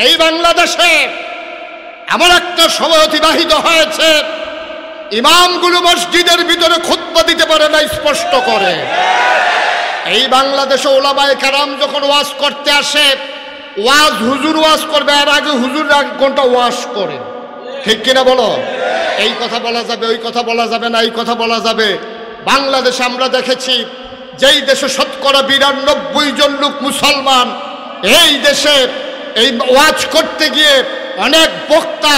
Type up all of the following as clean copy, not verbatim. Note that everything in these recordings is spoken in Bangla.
এই বাংলাদেশে এমন একটা সময় অতিবাহিত হয়েছে, ইমামগুলো মসজিদের ভিতরে খুতবা দিতে পারে না স্পষ্ট করে। এই বাংলাদেশে ওলামায়ে কেরাম যখন ওয়াজ করতে আসে, ওয়াজ হুজুর ওয়াজ করবে, আর আগে হুজুর এক ঘন্টা ওয়াজ করে, ঠিক কিনা বলো? এই কথা বলা যাবে, ওই কথা বলা যাবে না, এই কথা বলা যাবে। বাংলাদেশে আমরা দেখেছি, যেই দেশে শতকরা 92 জন লোক মুসলমান, এই দেশে এই ওয়াজ করতে গিয়ে অনেক বক্তা,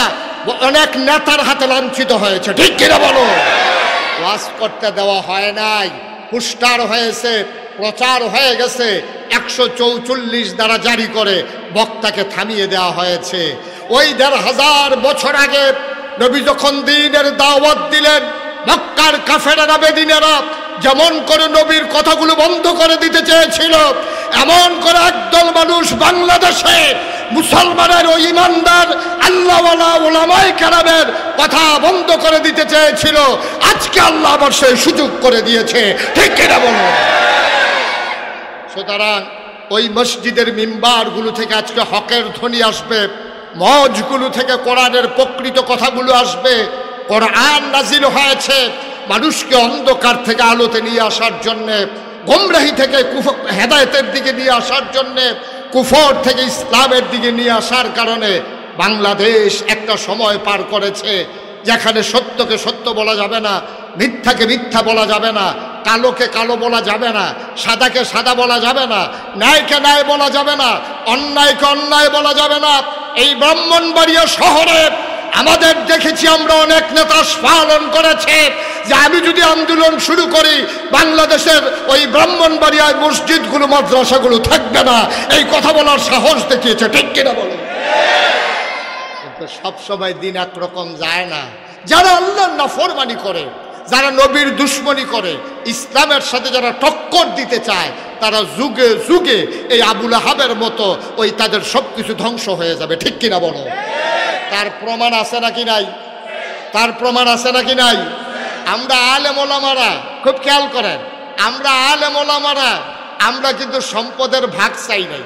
অনেক নেতার হাতে লাঞ্ছিত হয়েছে, ঠিক কিনা বলো? ওয়াজ করতে দেওয়া হয় নাই, পোস্টার হয়েছে, প্রচার হয়ে গেছে, 144 দ্বারা জারি করে বক্তাকে থামিয়ে দেওয়া হয়েছে। ওই 1500 বছর আগে নবী যখন দ্বীনের দাওয়াত দিলেন, মক্কার কাফেরেরা বেদিনেরা যেমন করে নবীর কথাগুলো বন্ধ করে দিতে চেয়েছিল, এমন করে একদল মানুষ বাংলাদেশে মুসলমানের ও ইমানদার আল্লাহওয়ালা ওলামায়ে কেরামের কথা বন্ধ করে দিতে চেয়েছিল। আজকে আল্লাহ আবার সেই সুযোগ করে দিয়েছে, ঠিক কিনা বলো? সুতরাং ওই মসজিদের মিম্বারগুলো থেকে আজকে হকের ধ্বনি আসবে, মজগুলো থেকে কোরআনের প্রকৃত কথাগুলো আসবে। কোরআন নাজিল হয়েছে মানুষকে অন্ধকার থেকে আলোতে নিয়ে আসার জন্যে, গোমরাহি থেকে হেদায়েতের দিকে নিয়ে আসার জন্যে, কুফর থেকে ইসলামের দিকে নিয়ে আসার কারণে বাংলাদেশ একটা সময় পার করেছে যেখানে সত্যকে সত্য বলা যাবে না, মিথ্যাকে মিথ্যা বলা যাবে না, কালোকে কালো বলা যাবে না, সাদাকে সাদা বলা যাবে না, ন্যায়কে ন্যায় বলা যাবে না, অন্যায়কে অন্যায় বলা যাবে না। এই ব্রাহ্মণবাড়িয়া শহরে আমাদের দেখেছি আমরা অনেক নেতা পালন করেছে যে আমি যদি আন্দোলন শুরু করি বাংলাদেশের ওই ব্রাহ্মণবাড়িয়ায় মসজিদগুলো মাদ্রাসাগুলো থাকবে না, এই কথা বলার সাহস দেখিয়েছে, ঠিক কিনা বলো? কিন্তু সবসময় দিন একরকম যায় না। যারা আল্লাহর নাফরমানি করে, যারা নবীর দুশ্মনী করে, ইসলামের সাথে যারা টক্কর দিতে চায়, তারা যুগে যুগে এই আবুল আহাবের মতো ওই তাদের সবকিছু ধ্বংস হয়ে যাবে, ঠিক কিনা বলো? তার প্রমাণ আছে নাকি নাই? তার প্রমাণ আছে নাকি নাই? আমরা আলেম ওলামারা খুব খেয়াল করেন, আমরা আলেম ওলামারা আমরা কিন্তু সম্পদের ভাগ চাই নাই,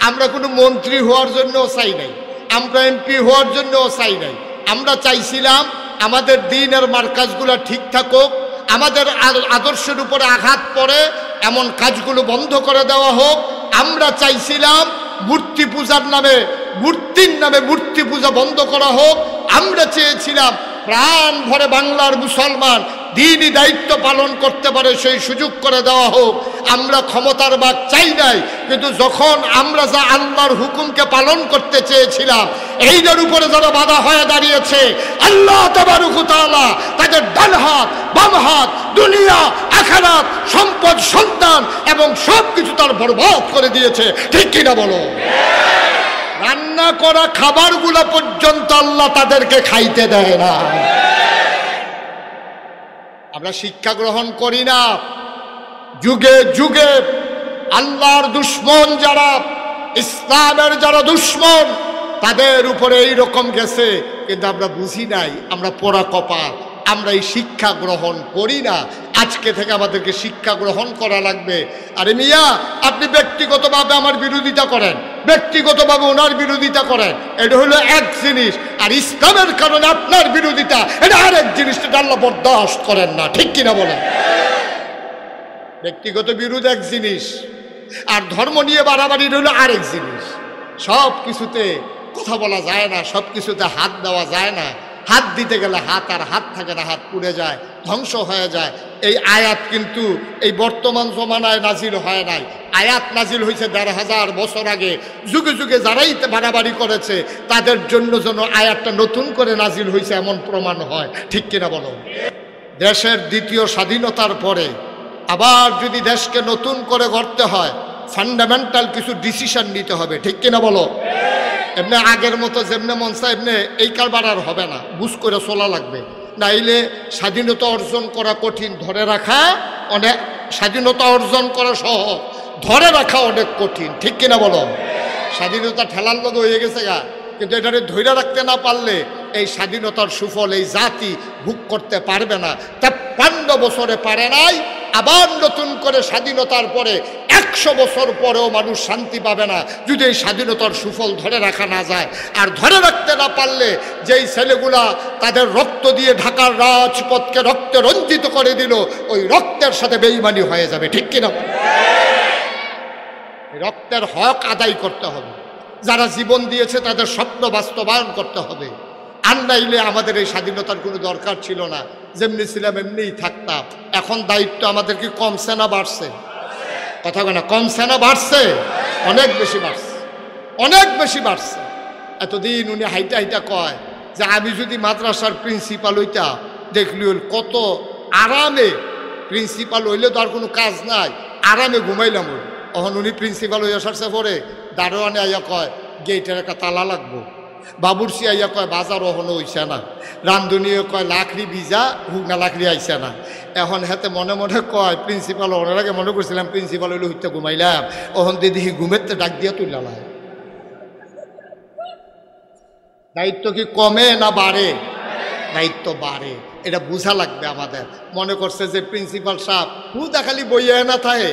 আমরা কোনো মন্ত্রী হওয়ার জন্যও চাই নাই, আমরা এমপি হওয়ার জন্যও চাই নাই। আমরা চাইছিলাম আমাদের দ্বীনের মার্কাজগুলো ঠিক থাকুক, আমাদের আদর্শের উপরে আঘাত পড়ে এমন কাজগুলো বন্ধ করে দেওয়া হোক। আমরা চাইছিলাম মূর্তি পূজার নামে, মূর্তির নামে মূর্তি পূজা বন্ধ করা হোক। আমরা চেয়েছিলাম প্রাণ ভরে বাংলার মুসলমান দ্বীনি দায়িত্ব পালন করতে পারে সেই সুযোগ করে দেওয়া হোক। আমরা ক্ষমতার ভাগ চাই নাই, কিন্তু যখন আমরা যা আল্লাহর হুকুমকে পালন করতে চেয়েছিলাম এইটার উপরে যারা বাধা হয়ে দাঁড়িয়েছে, আল্লাহ তাবারক ওয়া তাআলা তাদের ডান হাত বাম হাত, দুনিয়া আখিরাত, সম্পদ সন্তান এবং সব কিছু তার বরবাদ করে দিয়েছে, ঠিক কিনা বলো? রান্না করা খাবারগুলো পর্যন্ত আল্লাহ তাদেরকে খাইতে দেয় না। আমরা শিক্ষা গ্রহণ করি না। যুগে যুগে আল্লাহর দুশ্মন যারা, ইসলামের যারা দুশ্মন, তাদের উপরে এইরকম গেছে, কিন্তু আমরা বুঝি নাই, আমরা পোড়া কপাল, আমরা এই শিক্ষা গ্রহণ করি না। আজকে থেকে আমাদেরকে শিক্ষা গ্রহণ করা লাগবে। আরে মিয়া, আপনি ব্যক্তিগতভাবে আমার বিরোধিতা করেন, ব্যক্তিগতভাবে ওনার বিরোধিতা করেন, এটা হলো এক জিনিস, আর ইসলামের কারণে আপনার বিরোধিতা এটা আরেক জিনিস, এটা আল্লাহ বরদাস্ত করেন না, ঠিক কিনা বলেন? ব্যক্তিগত বিরোধ এক জিনিস, আর ধর্ম নিয়ে বাড়াবাড়ি হলো আরেক জিনিস। সব কিছুতে কথা বলা যায় না, সব কিছুতে হাত দেওয়া যায় না। হাত দিতে গেলে হাত আর হাত থাকে না, হাত পুড়ে যায়, ধ্বংস হয়ে যায়। এই আয়াত কিন্তু এই বর্তমান জমানায় নাজিল হয় নাই, আয়াত নাজিল হয়েছে 1500 বছর আগে। যুগে যুগে যারাই বাড়াবাড়ি করেছে তাদের জন্য যেন আয়াতটা নতুন করে নাজিল হয়েছে এমন প্রমাণ হয়, ঠিক কিনা বলো? দেশের দ্বিতীয় স্বাধীনতার পরে আবার যদি দেশকে নতুন করে গড়তে হয়, ফান্ডামেন্টাল কিছু ডিসিশন নিতে হবে, ঠিক কিনা বলো? এমনি আগের মতো যেমনি মন চায় এমনি এই কারবার আর হবে না, বুঝ করে চলা লাগবে। নাইলে স্বাধীনতা অর্জন করা কঠিন, ধরে রাখা অনেক, স্বাধীনতা অর্জন করা সহজ, ধরে রাখা অনেক কঠিন, ঠিক কিনা বলো? স্বাধীনতা ঠেলার লগে হয়ে গেছে গা, কিন্তু এটাকে ধরে রাখতে না পারলে এই স্বাধীনতার সুফল এই জাতি ভোগ করতে পারবে না। 53 বছরে পারে নাই, আবার নতুন করে স্বাধীনতার পরে 100 বছর পরেও মানুষ শান্তি পাবে না যদি এই স্বাধীনতার সুফল ধরে রাখা না যায়। আর ধরে রাখতে না পারলে যেই ছেলেগুলা তাদের রক্ত দিয়ে ঢাকার রাজপথকে রক্তে রঞ্জিত করে দিল, ওই রক্তের সাথে বেঈমানি হয়ে যাবে, ঠিক কিনা? রক্তের হক আদায় করতে হবে, যারা জীবন দিয়েছে তাদের স্বপ্ন বাস্তবায়ন করতে হবে। আর নাইলে আমাদের এই স্বাধীনতার কোনো দরকার ছিল না, যেমনি ছিলাম এমনিই থাকতাম। এখন দায়িত্ব আমাদের কি কমছে না বাড়ছে? কথা বলে না, কমছে না বাড়ছে? অনেক বেশি বাড়ছে, অনেক বেশি বাড়ছে। এতদিন উনি হাইটা হাইটা কয় যে আমি যদি মাদ্রাসার প্রিন্সিপাল হইতাম, দেখলি কত আরামে, প্রিন্সিপাল হইলে তো আর কোনো কাজ নাই, আরামে ঘুমাইলাম। ওই তখন উনি প্রিন্সিপাল হইয়া সারছে পরে দারোয়ানে আইয়া কয় গেটের একটা তালা লাগবো, বাবুরসি আইয়া কয় বাজার ওহনো হইছে না, রান্ধুনিও কয় লাকড়ি ভিজা হুগনা লাকড়ি আইছে না। এখন হাতে মনে মনে কয় প্রিন্সিপাল ওনার আগে মনে করছিলাম প্রিন্সিপাল হইলে হইতে ঘুমাইলাম, ওহন দিদি ঘুমেতে ডাক দিয়া তুললাম। দায়িত্ব কি কমে না বাড়ে? দায়িত্ব বাড়ে, এটা বোঝা লাগবে আমাদের। মনে করছে যে প্রিন্সিপাল সাহেব হুদা খালি বইয়া না থাকে,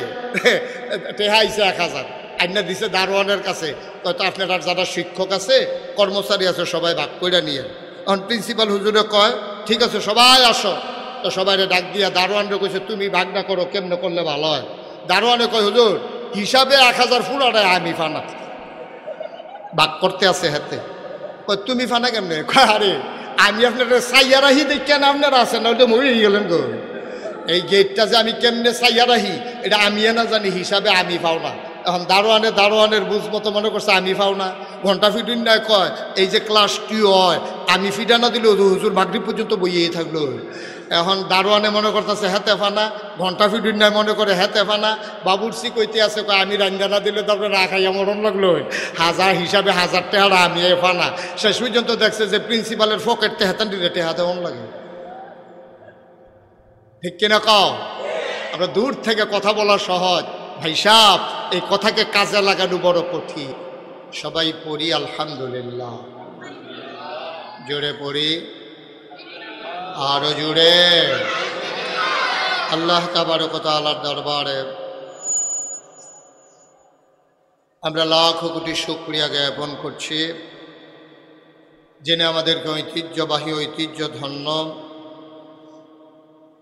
টেহা আইছে 1000 আইনা দিছে দারোয়ানের কাছে, হয়তো আপনার যারা শিক্ষক আছে কর্মচারী আছে সবাই ভাগ করে নিয়ে। এখন প্রিন্সিপাল হুজুরে কয় ঠিক আছে সবাই আসো, তো সবাই ডাক দিয়া দারোয়ানরে কইছে তুমি ভাগ না করো, কেমনে করলে ভালো হয়? দারোয়ানে কয় হুজুর হিসাবে 1000 ফুরাটায় আমি ফানা, ভাগ করতে আছে হাতে। কয় তুমি ফানা কেমনে? কয় আরে আমি আপনার চাইয়া রাহি দেখেন আপনারা আছেন না, ওইটা মরে গেলেন গো। এই গেটটা যে আমি কেমনে চাইয়া রাহি এটা আমি না জানি, হিসাবে আমি পাও না। এখন দারোয়ানের বুঝ মতো মনে করছে আমি পাও না, ঘন্টা ফিডিন নাই কয় এই যে ক্লাস 2 হয় আমি ফিডা না দিলে হুজুর মাগরিব পর্যন্ত বইয়েই থাকলো। এখন দারোয়ানে মনে করতেছে হেতে ফানা, ঘন্টা ফিডিন নাই মনে করে হেতে ফানা, বাবুরসি কইতে আছে কয় আমি রাঙ্গা না দিলে তারপরে রাখাইয়া মরণ লাগলো, 1000 হিসাবে 1000 টাকা আমি ফানা। শেষ পর্যন্ত দেখছে যে প্রিন্সিপালের পকেটতে হেতান দিলে টেহা দেওয়ান লাগে, ঠিক কিনা কও? আমরা দূর থেকে কথা বলা সহজ, ভাই সাহেব এই কথাকে কাজে লাগানো বড় কঠিন। সবাই পড়ি আলহামদুলিল্লাহ, জোরে পড়ি, আরো জোরে। আল্লাহ তাবারক ওয়া তাআলার দরবারে আমরা লাখো কোটি শুকরিয়া জ্ঞাপন করছি, যিনি আমাদেরকে ঐতিহ্যবাহী ঐতিহ্য ধন্য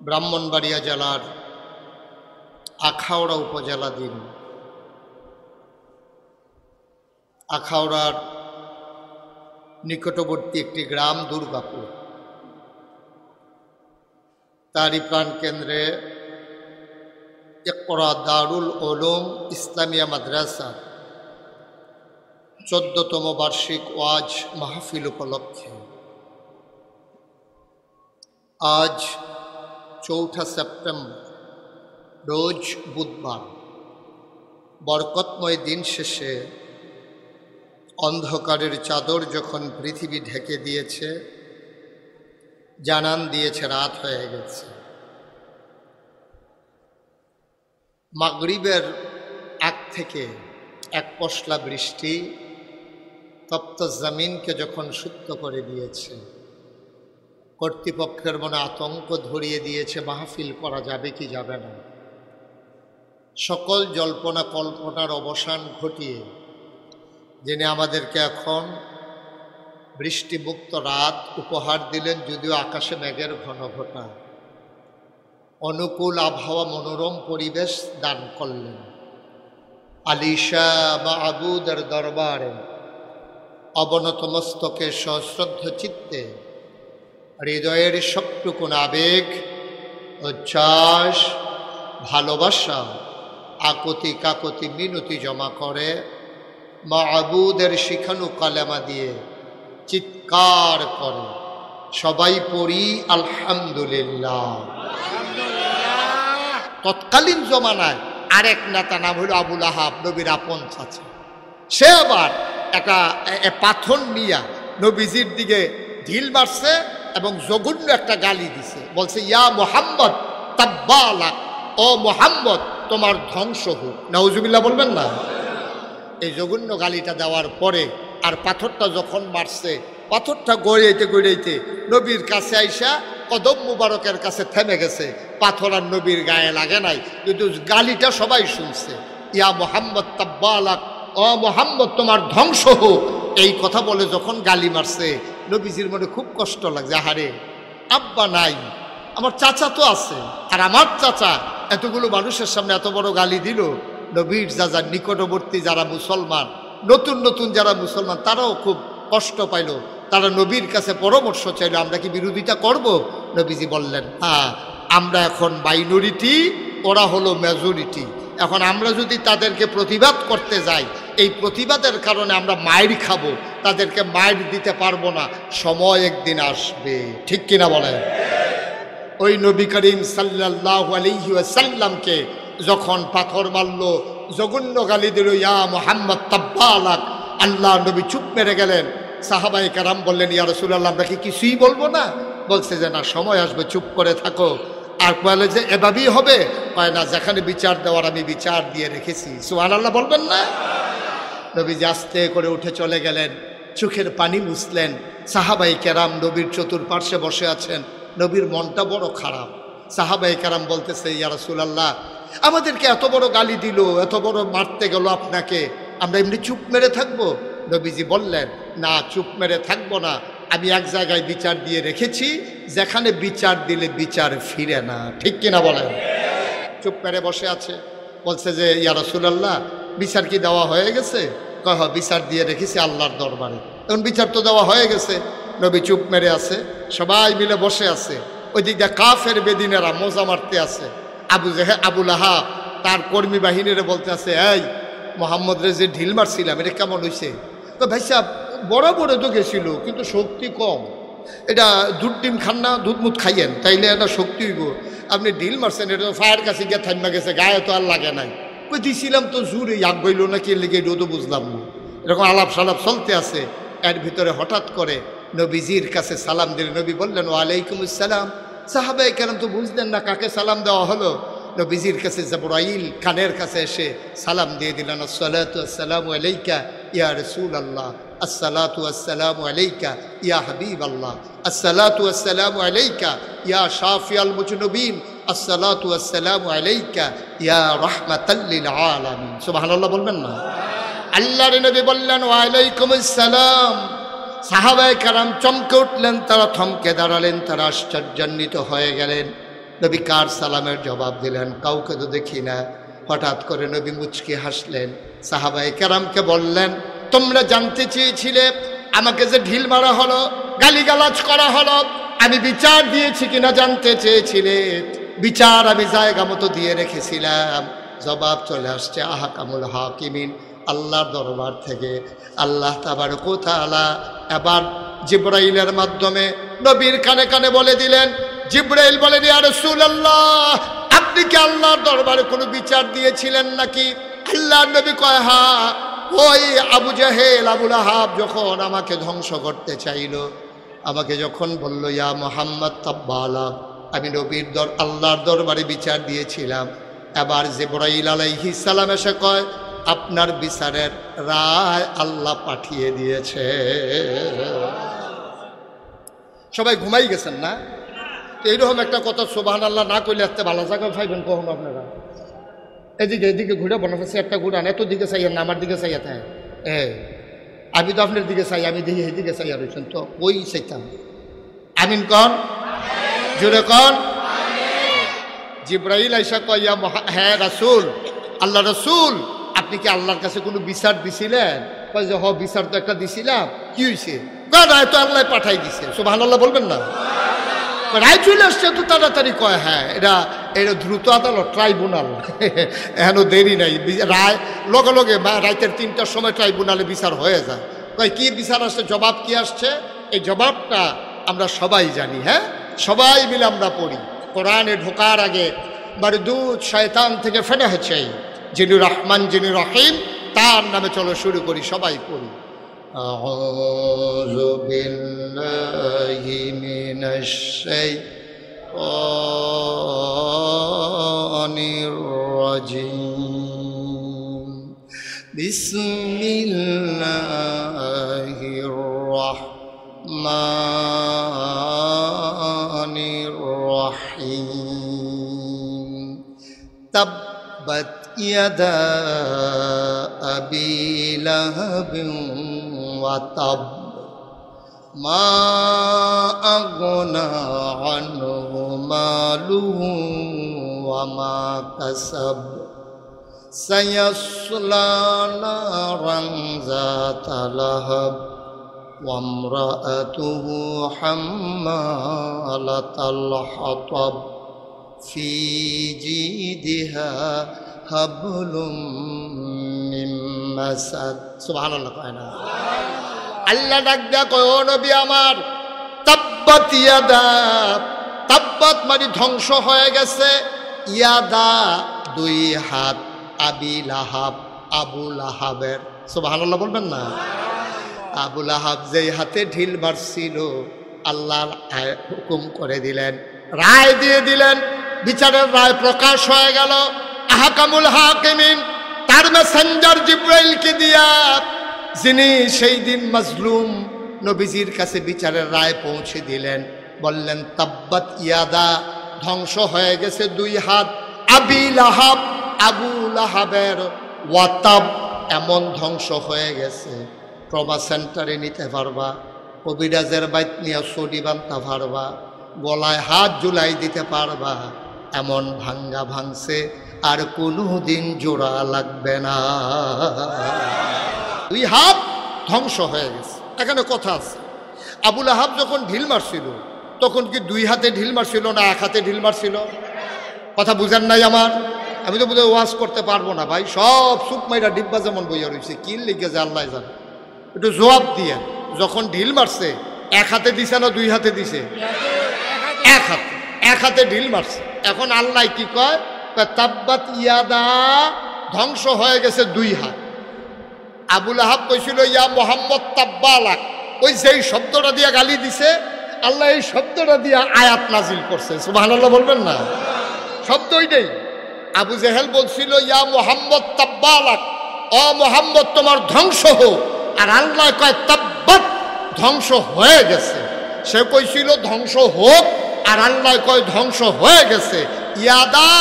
ব্রাহ্মণবাড়িয়া জেলার আখাউড়া উপজেলা দিন, আখাউড়ার নিকটবর্তী একটি গ্রাম দুর্গাপুর, তারই প্রাণকেন্দ্রে ইকরা দারুল উলুম ইসলামিয়া মাদ্রাসা 14তম বার্ষিক ওয়াজ মাহফিল উপলক্ষে আজ 4 সেপ্টেম্বর রোজ বুধবার বরকতময় দিন শেষে অন্ধকারের চাদর যখন পৃথিবী ঢেকে দিয়েছে, জানান দিয়েছে রাত হয়ে গেছে। মাগরিবের আগ থেকে এক পশলা বৃষ্টি তপ্ত জমিনকে যখন সুপ্ত করে দিয়েছে, কর্তৃপক্ষের মনে আতঙ্ক ধরিয়ে দিয়েছে মাহফিল করা যাবে কি যাবে না। সকল জল্পনা কল্পনার অবসান ঘটিয়ে যিনি আমাদেরকে এখন বৃষ্টিমুক্ত রাত উপহার দিলেন, যদিও আকাশে মেঘের ঘন ঘটা, অনুকূল আবহাওয়া মনোরম পরিবেশ দান করলেন, আলিশা মাবুদের দরবারে অবনত মস্তকে সশ্রদ্ধ চিত্তে হৃদয়ের সবটুকুন আবেগ, উচ্ছ্বাস, ভালোবাসা, আকুতি কাকুতি মিনতি জমা করে মাবুদের শিখানু কালেমা দিয়ে চিৎকার করে সবাই পড়ি আলহামদুলিল্লাহ। তৎকালীন জমানায় আরেক নেতা নাম হইল আবুল আহাব, নবীর আপন চাচা। সে আবার একটা পাথর নিয়া নবীজির দিকে ঢিল মারছে এবং জঘন্য একটা গালি দিছে, বলছে ইয়া মুহাম্মদ তাব্বালাক, ও মুহাম্মদ তোমার ধ্বংস হোক। নাউজুবিল্লাহ বলবেন না? এই জঘন্য গালিটা দেওয়ার পরে আর পাথরটা যখন মারছে, পাথরটা গড়াইতে গড়াইতে নবীর কাছে আইসা কদম মুবারকের কাছে থেমে গেছে, পাথর আর নবীর গায়ে লাগে নাই, কিন্তু গালিটা সবাই শুনছে। ইয়া মোহাম্মদ তাব্বালাক, ও মোহাম্মদ তোমার ধ্বংস হোক, এই কথা বলে যখন গালি মারছে নবীজির মনে খুব কষ্ট লাগছে। আহারে, আব্বা নাই, আমার চাচা তো আছে, আর আমার চাচা এতগুলো মানুষের সামনে এত বড় গালি দিল। নবীর যারা নিকটবর্তী যারা মুসলমান, নতুন নতুন যারা মুসলমান, তারাও খুব কষ্ট পাইল। তারা নবীর কাছে পরামর্শ চাইল, আমরা কি বিরোধিতা করব? নবীজি বললেন, হ্যাঁ, আমরা এখন মাইনরিটি, ওরা হলো মেজরিটি। এখন আমরা যদি তাদেরকে প্রতিবাদ করতে যাই, এই প্রতিবাদের কারণে আমরা মায়ের খাবো, তাদেরকে মায়ের দিতে পারবো না, সময় একদিন আসবে। ঠিক কিনা বলেন? ওই নবী করিম সাল্লাল্লাহু আলাইহি ওয়াসাল্লামকে যখন পাথর মারল, জঘন্য গালি দিল, ইয়া মুহাম্মদ তাব্বালাক, আল্লাহ নবী চুপ মেরে গেলেন। সাহাবায়ে কেরাম বললেন, ইয়া রাসূলুল্লাহ, আমরা কি কিছুই বলবো না? বলছে যে না, সময় আসবে, চুপ করে থাকো। আর বলে যে এভাবেই হবে? কয় না, যেখানে বিচার দেওয়ার আমি বিচার দিয়ে রেখেছি। সুবহানাল্লাহ বলবেন না? নবীজি আস্তে করে উঠে চলে গেলেন, চোখের পানি মুছলেন। সাহাবায়ে কেরাম নবীর চতুর্পার্শ্বে বসে আছেন। নবীর মনটা বড় খারাপ। সাহাবায়ে কেরাম বলতেছে, ইয়া রাসূলুল্লাহ, আমাদেরকে এত বড় গালি দিল, এত বড় মারতে গেল আপনাকে, আমরা এমনি চুপ মেরে থাকবো? নবীজি বললেন, না, চুপ মেরে থাকবো না। আমি এক জায়গায় বিচার দিয়ে রেখেছি, যেখানে বিচার দিলে বিচার ফিরে না। ঠিক কিনা বলেন? চুপ মেরে বসে আছে। বলছে যে, ইয়া রাসূলুল্লাহ, বিচার কি দেওয়া হয়ে গেছে? কয়, হ্যাঁ, বিচার দিয়ে রেখেছি আল্লাহর দরবারে। এখন বিচার তো দেওয়া হয়ে গেছে। নবী চুপ মেরে আছে, সবাই মিলে বসে আছে। ওই দিক দিয়ে কাফের বেদিনেরা মজা মারতে আছে। আবু লাহাব তার কর্মী বাহিনীরে বলতে আছে, এই মোহাম্মদ রে যে ঢিল মারছিলাম, এটা কেমন হয়েছে? তো ভাই সাহেব, বড় বড় তো গেছিল, কিন্তু শক্তি কম। এটা দুধ ডিম খান না, দুধ মুধ খাইয়েন, তাইলে এটা শক্তি হইব। আপনি ঢিল মারছেন, এটা তো ফায়ার কাছে গিয়ে থাইমা গেছে, গায়ে তো আর লাগে নাই। কই দিছিলাম তো জোরে, আগ গইল না কি লেগে, এটাও তো বুঝলাম না। এরকম আলাপ সালাপ চলতে আছে। এর ভিতরে হঠাৎ করে নবীজির কাছে সালাম দিলে। নবী বললেন, ওয়ালাইকুম আসসালাম। সাহাবায়ে কেরাম তো বুঝলেন না কাকে সালাম দেওয়া হলো। নবীজির কাছে জিবরাইল কানের কাছে এসে সালাম দিয়ে দিলেন, আসসালাতু আসসালামু আলাইকা ইয়া রাসূলুল্লাহ, আসসালাতু আসসালামু আলাইকা ইয়া হাবিবাল্লাহ, আসসালাতু আসসালামু আলাইকা ইয়া শাফিয়াল মুজনুবিন, আসসালাতু আসসালামু আলাইকা ইয়া রাহমাতাল লিল আলামিন। সুবহানাল্লাহ বলবেন না? আল্লাহর নবী বললেন, ওয়ালাইকুম আসসালাম। সাহাবায়ে কেরাম চমকে উঠলেন, তারা থমকে দাঁড়ালেন, তারা আশ্চর্যান্বিত হয়ে গেলেন। নবী কার সালামের জবাব দিলেন? কাউকে তো দেখি না। হঠাৎ করে নবী মুচকি হাসলেন, সাহাবায়ে কেরামকে বললেন, তোমরা জানতে চেয়েছিলে আমাকে যে ঢিল মারা হলো, গালিগালাজ করা হলো, আমি বিচার দিয়েছি কিনা জানতে চেয়েছিলে। বিচার আমি জায়গা মতো দিয়ে রেখেছিলাম। জবাব চলে আসছে আহকামুল হাকিমিন, আল্লাহর দরবার থেকে। আল্লাহ তাবারক ওয়া তাআলা এবার জিবরাইলের মাধ্যমে নবীর কানে কানে বলে দিলেন। জিবরাইল বলেন, ইয়া রাসূলুল্লাহ, আপনি কি আল্লাহর দরবারে কোনো বিচার দিয়েছিলেন নাকি? আল্লাহর নবী কয়, হ্যাঁ, ওই আবু জাহেল, আবু লাহাব যখন আমাকে ধ্বংস করতে চাইল, আমাকে যখন বলল, ইয়া মুহাম্মদ তাব্বালাক, আমি নবীর আল্লাহর দরবারে বিচার দিয়েছিলাম। এবার জিবরাইল আলাইহিস সালাম এসে কয়, আপনার বিচারের রায় আল্লাহ পাঠিয়ে দিয়েছে। সবাই ঘুমাই গেছেন না? এইরকম একটা কথা সুবহানাল্লাহ না কইলে এত ভালো জায়গায় পাইবেন কখনো আপনারা? এদিকে এদিকে ঘুরে বনফেছে একটা ঘুরান, এত দিকে চাইয়েন না, আমার দিকে চাইয়া থাকে। আমি তো আপনার দিকে চাই, আমি দেখি এদিকে চাইয়া রয়েছেন, তো ওই চাইতাম। আমিন কন, জোরে কন। জিবরাইল আইসা কইয়া, হ্যাঁ রাসূল, আল্লাহ রাসূল, আপনি কি আল্লাহর কাছে কোনো বিচার দিছিলেন? কয় যে, হ, বিচার তো একটা দিছিলাম। কি হয়েছে? রায় তো আল্লাহ পাঠাই দিছে। সুবহানাল্লাহ বলবেন না? রায় চলে আসছে তো তাড়াতাড়ি। কয়, হ্যাঁ, এটা দ্রুত আদালত, ট্রাইব্যুনাল, এখনো দেরি নাই। রায় লগে লগে রাতের 3টার সময় ট্রাইব্যুনালে বিচার হয়ে যায়। কয়, কি বিচার আসছে? জবাব কি আসছে? এই জবাবটা আমরা সবাই জানি। হ্যাঁ, সবাই মিলে আমরা পড়ি। কোরআনে ঢোকার আগে বারদুদ শয়তান থেকে ফেনা হচ্ছে, যিনি রহমান, যিনি রহিম, তার নামে চলো শুরু করি, সবাই পড়ি। আউযু বিল্লাহি মিনাশ শাইতানির রাজিম। বিসমিল্লাহির রাহমানির ইয়াদা আবি লাহাবিন ওয়া তাব মা আগনা আনহু মালুহু ওয়া মা কাসাব সায়াসলা নারান যাতা লাহাব ওয়া ইমরাআতুহু হাম্মালাতাল হাতাব ফি জিদিহা হাবলুম মিন মাসাদ। সুবহানাল্লাহ। কয়না আল্লাহ ডাক দেয়া কয়, ও নবী আমার, তাব্বাত ইয়াদা, তাব্বাত মানে ধ্বংস হয়ে গেছে, ইয়াদা দুই হাত, আবি লাহাব আবু লাহাবের। সুবহানাল্লাহ বলবেন না? আবু লাহাব যেই হাতে ঢিল মারছিল, আল্লাহ হুকুম করে দিলেন, রায় দিয়ে দিলেন, বিচারের রায় প্রকাশ হয়ে গেল। আহকামুল হাকিমিন তার মেসেঞ্জার জিব্রাইলকে দিয়া, যিনি সেই দিন মাজলুম নবীজির কাছে বিচারের রায় পৌঁছে দিলেন, বললেন তাব্বাত ইয়াদা, ধ্বংস হয়ে গেছে দুই হাত, আবি লাহাব আবু লাহাবের, ওয়াতাব এমন ধ্বংস হয়ে গেছে ট্রমা সেন্টারে নিতে পারবা, কবিরাজের বাইত নিয়ে সডি বানতে পারবা, গলায় হাত ঝুলাই দিতে পারবা, এমন ভাঙ্গা ভাঙছে আর কোনো দিন জোড়া লাগবে না। দুই হাত ধ্বংস হয়ে গেছে। এখানে কথা আছে, আবু লাহাব যখন ঢিল মারছিল তখন কি দুই হাতে ঢিল মারছিল না এক হাতে ঢিল মারছিল? কথা বুঝেন নাই আমার? আমি তো বোধহয় ওয়াজ করতে পারবো না ভাই, সব সুপ মাইরা ডিব্বা যেমন বইয়া রয়েছে, কি লিখে যে আল্লাহ জানে। একটু জবাব দিয়ে, যখন ঢিল মারছে এক হাতে দিছে না দুই হাতে দিছে? এক হাতে, এক হাতে ঢিল মারছে। এখন আল্লাহ কি কয়? তাব্বাত ইয়াদা, ধ্বংস হয়ে গেছে দুই হাত। আবু লাহাব কইছিল ইয়া মোহাম্মদ তাব্বালাক, ওই যেই শব্দটা দিয়া গালি দিছে, আল্লাহ এই শব্দটা দিয়া আয়াত নাজিল করছে। সুবহানাল্লাহ বলবেন না? শব্দ ওইটাই। আবু জেহেল বলছিল ইয়া মোহাম্মদ তাব্বালাক, ও মোহাম্মদ তোমার ধ্বংস হোক, আর আল্লাহ কয় তাব্বাত, ধ্বংস হয়ে গেছে। সে কইছিল ধ্বংস হোক, আর আল্লাহ কয় ধ্বংস হয়ে গেছে। ইয়াদা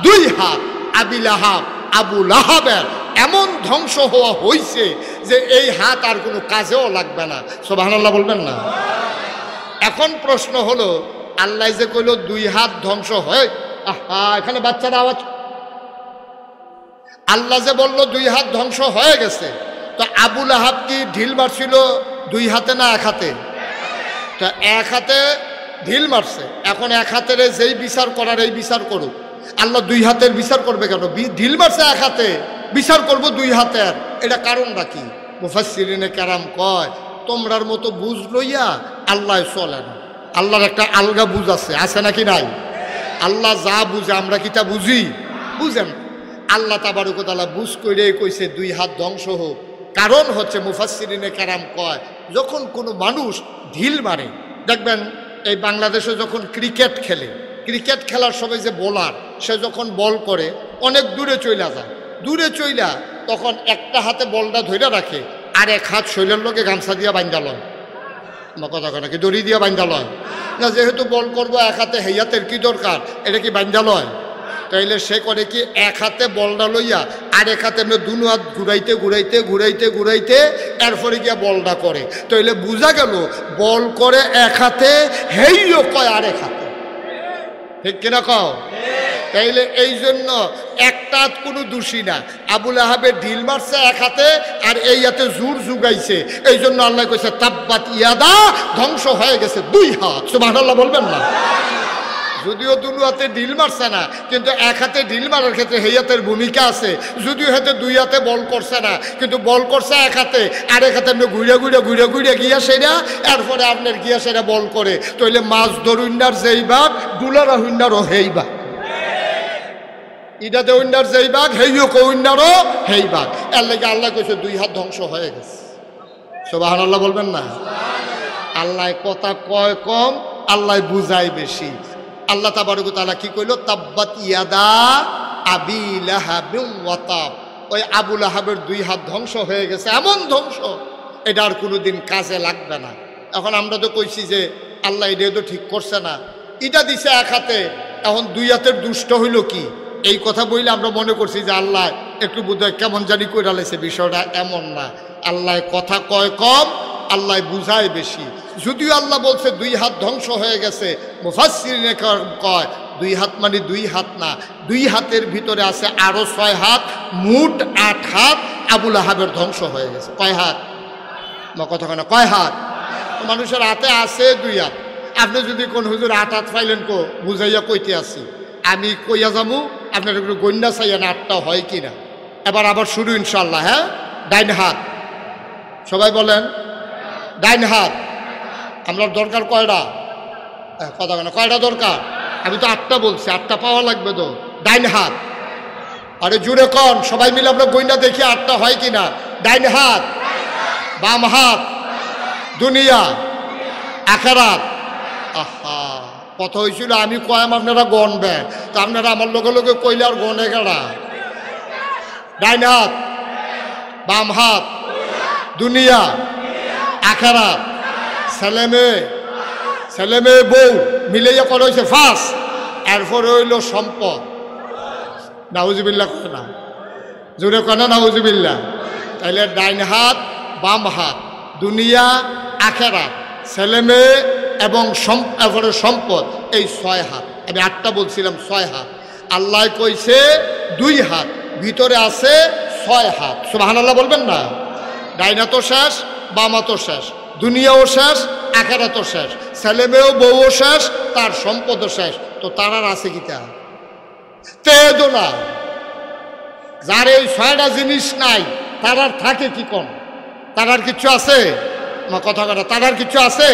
দুই হাত, আবি লাহাব আবু লাহাবের এমন ধ্বংস হওয়া হইছে যে এই হাত আর কোনো কাজেও লাগবে না। সুবহানাল্লাহ বলবেন না? এখন প্রশ্ন হলো, আল্লাহ যে কইল দুই হাত ধ্বংস হয়, এখানে বাচ্চারা আওয়াজ, আল্লাহ যে বলল দুই হাত ধ্বংস হয়ে গেছে, তো আবু লাহাব কি ঢিল মারছিল দুই হাতে না এক হাতে? তো এক হাতে ঢিল মারছে, এখন এক হাতের যেই বিচার করার এই বিচার করুক। আল্লাহ দুই হাতের বিচার করবে কেন? ঢিল মারছে এক হাতে, বিচার করবো দুই হাতের, এটা কারণটা কি? মুফাসসিরিনে কেরাম কয়, তোমরার মতো বুঝ লইয়া আল্লাহ চলে না। আল্লাহর একটা আলগা বুঝ আছে, আছে নাকি নাই? আল্লাহ যা বুঝে আমরা কি তা বুঝি? বুঝেন? আল্লাহ তাবারক ওয়া তাআলা বুঝ কইরে কইছে দুই হাত ধ্বংস হোক। কারণ হচ্ছে মুফাসসিরিনে কেরাম কয়, যখন কোনো মানুষ ঢিল মারে, দেখবেন এই বাংলাদেশে যখন ক্রিকেট খেলে, ক্রিকেট খেলার সময় যে বোলার, সে যখন বল করে অনেক দূরে চইলা যায়, দূরে চইলা তখন একটা হাতে বলটা ধরে রাখে, আর এক হাত শৈলের লোকে গামছা দিয়া বাইন্দা লয়। আমার কথা কয় নাকি? দড়ি দিয়া বাইন্দা লয় না? যেহেতু বল করবো এক হাতে, হেই হাতের কি দরকার? এটা কি বাইন্দা লয়? তাইলে সে করে কি, এক হাতে বলটা লইয়া আর এক হাতে দুনো হাত ঘুরাইতে ঘুরাইতে ঘুরাইতে ঘুরাইতে এরপরে গিয়া বলটা করে। তাইলে বোঝা গেল বল করে এক হাতে, হেইও কয় আর এক হাতে। ঠিক কিনা কও? তাইলে এই জন্য একটা হাত কোনো দোষী না। আবু লাহাবের ঢিল মারছে এক হাতে, আর এই হাতে জোর জুগাইছে, এই জন্য আল্লাহ কইছে তাব্বাত ইয়াদা, ধ্বংস হয়ে গেছে দুই হাত। সুবহানাল্লাহ বলবেন না? যদিও দুই হাতে ঢিল মারছে না, কিন্তু এক হাতে ঢিল মারার ক্ষেত্রে এই হাতের ভূমিকা আছে। যদিও হাতে দুই হাতে বল করছে না, কিন্তু বল করছে এক হাতে, আর এক হাতে আপনি ঘুরে ঘুরে ঘুরে ঘুরে গিয়া সেরা, এরপরে আপনার গিয়া সেরা বল করে। তাইলে মাছ ধরুন্নার যেই ভাগ, ডুলারা হুন্নারও হেই ভাগ, ইটাতে উন্নার যেই ভাগ, হেইও কউন্নারও হেই ভাগ। এর লেগে আল্লাহ কইছে দুই হাত ধ্বংস হয়ে গেছে। সুবহানাল্লাহ বলবেন না? আল্লাহ কথা কয় কম, আল্লাহ বুঝায় বেশি। আল্লাহ তাবারক ওয়া তাআলা কি কইল? তাব্বাত ইয়াদা আবি লাহাবিন ওয়া তাব, ওই আবু লাহাবের দুই হাত ধ্বংস হয়ে গেছে, এমন ধ্বংস এটা আর কোনোদিন কাজে লাগবে না। এখন আমরা তো কইছি যে আল্লাহ এটা তো ঠিক করছে না, এটা দিছে এক হাতে, এখন দুই হাতের দুষ্ট হইল কি? এই কথা বললে আমরা মনে করছি যে আল্লাহ একটু বোধহয় কেমন জানি কইরা লাইছে। বিষয়টা এমন না। আল্লাহ কথা কয় কম, আল্লাহ বুঝায় বেশি। যদিও আল্লাহ বলছে 2 হাত ধ্বংস হয়ে গেছে, মুফাসসিরিনে কয় 2 হাত মানে 2 হাত না, 2 হাতের ভিতরে আছে আরো 6 হাত, মোট 8 হাত আবুল আহাবের ধ্বংস হয়ে গেছে। কয় হাত? কথা কেন, কয় হাত? মানুষের হাতে আছে 2 হাত। আপনি যদি কোন হুজুর 8 হাত পাইলেন কো বুঝাইয়া কইতে আসি, আমি কইয়া যাবো, আপনার একটু গন্যা চাইয়েন 8টা হয় কিনা। এবার আবার শুরু ইনশাল্লাহ। হ্যাঁ, ডাইন হাত, সবাই বলেন ডাইন হাত। আমরা দরকার কয়টা? কথা কেন, কয়টা দরকার? আমি তো 8টা বলছি, 8টা পাওয়া লাগবে তো। ডাইন হাত, আরে জুড়ে কন, সবাই মিলে আমরা গন্যা দেখি 8টা হয় কিনা। ডাইন হাত, বাম হাত, দুনিয়া আখেরাত। আহা, কথা হয়েছিল আমি কয়াম আপনারা গণবেন, তো আপনারা আমার লগে লগে কইলে আর গনে গেড়া। ডাইন হাত, বাম হাত, দুনিয়া আখেরাত, ছেলে মেয়ে বউ মিলাইয়া করা হয়েছে ফার্স্ট, এরপরে হইল সম্পদ। নাউজুবিল্লাহ কয় না, জোরে কয় না নাউজুবিল্লাহ। তাইলে ডাইন হাত, বাম হাত, দুনিয়া আখেরাত, ছেলে মেয়ে এবং এরপরে সম্পদ, এই 6 হাত। আমি 8টা বলছিলাম, 6 হাত। আল্লাহ কইছে 2 হাত, ভিতরে আছে 6 হাত। সুবহানাল্লাহ বলবেন না? ডাইনা তো শেষ, বামা তো শেষ, দুনিয়াও শেষ, আখেরাতও শেষ, ছেলে মেয়েও বউও শেষ, তার সম্পদও শেষ। তো তার আর আছে কি? তেদো না। যার এই 6টা জিনিস নাই তার আর থাকে কি কোন? তার আর কিছু আছে? আমার কথা কথা, তার আর কিছু আছে?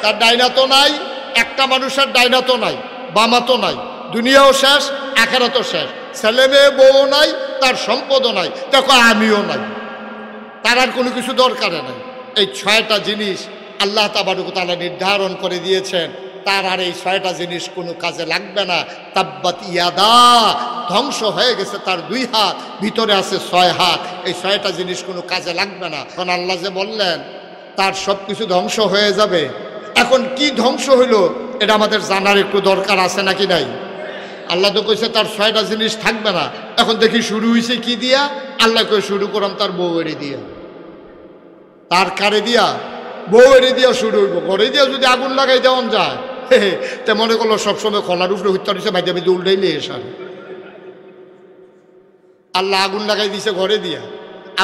তার ডাইনা তো নাই, একটা মানুষের ডাইনা তো নাই, বামা তো নাই, দুনিয়াও শেষ, আখেরাতও শেষ, ছেলে মেয়ে বউও নাই, তার সম্পদও নাই, দেখো আমিও নাই। তার আর কোনো কিছু দরকারে নাই। এই 6টা জিনিস আল্লাহ তাবারক তাআলা নির্ধারণ করে দিয়েছেন, তার আর এই 6টা জিনিস কোনো কাজে লাগবে না। তাব্বাত ইয়াদা, ধ্বংস হয়ে গেছে তার 2 হাত, ভিতরে আছে 6 হাত। এই 6টা জিনিস কোনো কাজে লাগবে না। এখন আল্লাহ যে বললেন তার সব কিছু ধ্বংস হয়ে যাবে, এখন কি ধ্বংস হইল এটা আমাদের জানার একটু দরকার আছে নাকি নাই? আল্লাহ তো কইছে তার 6টা জিনিস থাকবে না। এখন দেখি শুরু হয়েছে কি দিয়া? আল্লাহ কই শুরু করলাম তার বউয়েরই দিয়া। তার কারে দিয়া? বউয়েরই দিয়া শুরু হইব। ঘরে দিয়া যদি আগুন লাগাই দেওয়ান যায়, তে মনে করলো সবসময় খলার উপরে হত্যা দিচ্ছে, ভাইতে আমি উল্টাই নিয়ে এসার। আল্লাহ আগুন লাগাই দিছে ঘরে দিয়া।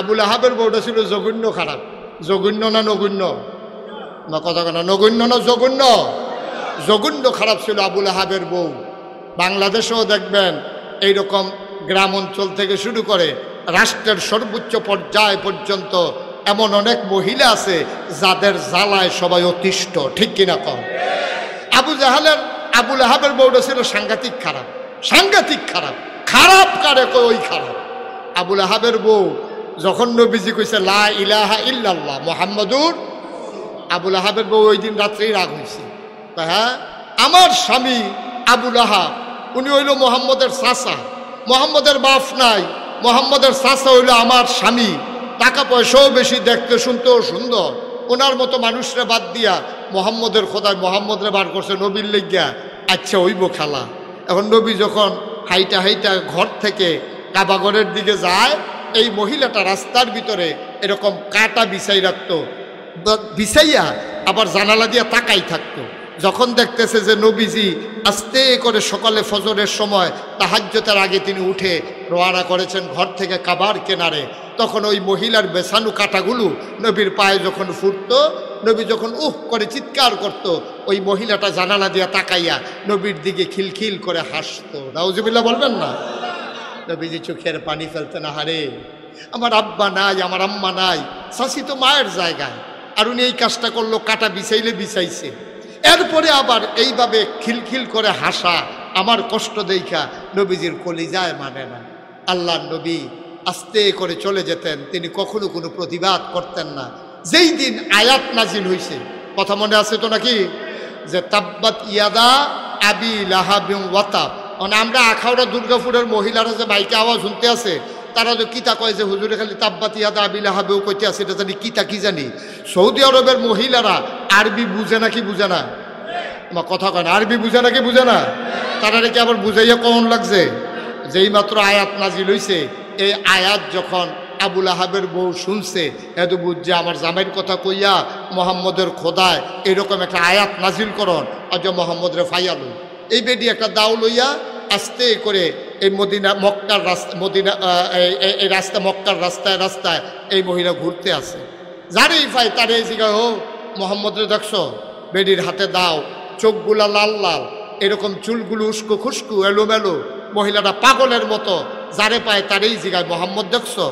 আবুল আহাবের বউটা ছিল জঘন্য খারাপ। জঘন্য না নগণ্য? না কথা না, নগণ্য না জঘন্য? জঘন্য খারাপ ছিল আবুল আহাবের বউ। বাংলাদেশেও দেখবেন এইরকম গ্রাম অঞ্চল থেকে শুরু করে রাষ্ট্রের সর্বোচ্চ পর্যায় পর্যন্ত এমন অনেক মহিলা আছে যাদের জ্বালায় সবাই অতিষ্ঠ, ঠিক কিনা কম? আবুল আহাবের বউটা ছিল সাংঘাতিক খারাপ, সাংঘাতিক খারাপ। খারাপ কারে কই? ওই খারাপ। আবুল আহাবের বউ যখন নবীজি কইছে লা ইলাহা ইল্লাল্লাহ মুহাম্মাদুর, আবুল আহাবের বউ ওই দিন রাত্রেই রাগ হয়েছে। হ্যাঁ, আমার স্বামী আবুল আহাব, উনি হইল মোহাম্মদের চাচা, মোহাম্মদের বাপ নাই, মোহাম্মদের চাচা হইল আমার স্বামী, টাকা পয়সাও বেশি, দেখতে শুনতেও সুন্দর। ওনার মতো মানুষরা বাদ দিয়া মোহাম্মদের খোদায় মোহাম্মদরে বার করছে নবীর লেগিয়া। আচ্ছা হইব খেলা। এখন নবী যখন হাইটা হাইটা ঘর থেকে কাবাগরের দিকে যায়, এই মহিলাটা রাস্তার ভিতরে এরকম কাটা বিছাই রাখতো, বিছাইয়া আবার জানালা দিয়া তাকাই থাকতো। যখন দেখতেছে যে নবীজি আস্তে করে সকালে ফজরের সময় তাহাজ্জুদের আগে তিনি উঠে রওনা করেছেন ঘর থেকে কাবার কিনারে, তখন ওই মহিলার বেছানো কাটাগুলো নবীর পায়ে যখন ফুটতো, নবী যখন উহ করে চিৎকার করত, ওই মহিলাটা জানালা দিয়া তাকাইয়া নবীর দিকে খিলখিল করে হাসতো। নাউজুবিল্লাহ বলবেন না? নবীজি চোখের পানি ফেলতেন, আহারে আমার আব্বা নাই, আমার আম্মা নাই, শাশি তো মায়ের জায়গায়, আর উনি এই কাজটা করলো, কাটা বিছাইলে বিছাইছে। এরপরে আবার এইভাবে খিলখিল করে হাসা, আমার কষ্ট দেখা নবীজির কলিজায় মানে না। আল্লাহর নবী আস্তে করে চলে যেতেন, তিনি কখনো কোনো প্রতিবাদ করতেন না। যেই দিন আয়াত নাজিল হয়েছে, কথা মনে আছে তো নাকি, যে তাব্বাত ইয়াদা আবি লাহাবিন ওয়া তাব। মানে আমরা আখাউড়া দুর্গাপুরের মহিলারা যে মাইকে আওয়াজ শুনতে আছে, তারা তো কিতা কয় যে হুজুরে খালি তাব্বাত ইয়াদা আবি লাহাবেও কইতে আছে, এটা জানি কিতা কি জানি। সৌদি আরবের মহিলারা আরবি বুঝে নাকি বুঝে না? আমার কথা কয় না, আরবি বুঝে নাকি বুঝে না? তারা কি আবার বুঝাইয়া কমন লাগছে যেই মাত্র আয়াত নাজিল হইছে, এই আয়াত যখন আবুল আহাবের বউ শুনছে, এত বুঝছে আমার জামাইয়ের কথা কইয়া মোহাম্মদের খোদায় এরকম একটা আয়াত নাজিল করন, আজ মোহাম্মদরে ফাইয়া লই। এই বেডি একটা দাও লইয়া আস্তে করে এই মদিনা মক্কার রাস্তা, মদিনা এই রাস্তা মক্কার রাস্তায় রাস্তায় এই মহিলা ঘুরতে আসে। যারেই পাই তারে এই জায়গায়, ও মোহাম্মদরে দেখছো? বেডির হাতে দাও, চোখগুলা লাল লাল, এরকম চুলগুলো উস্কো খুস্কু এলোমেলো, মহিলাটা পাগলের মতো। যারে পায় তারেই জিগায় মোহাম্মদ দেখছো?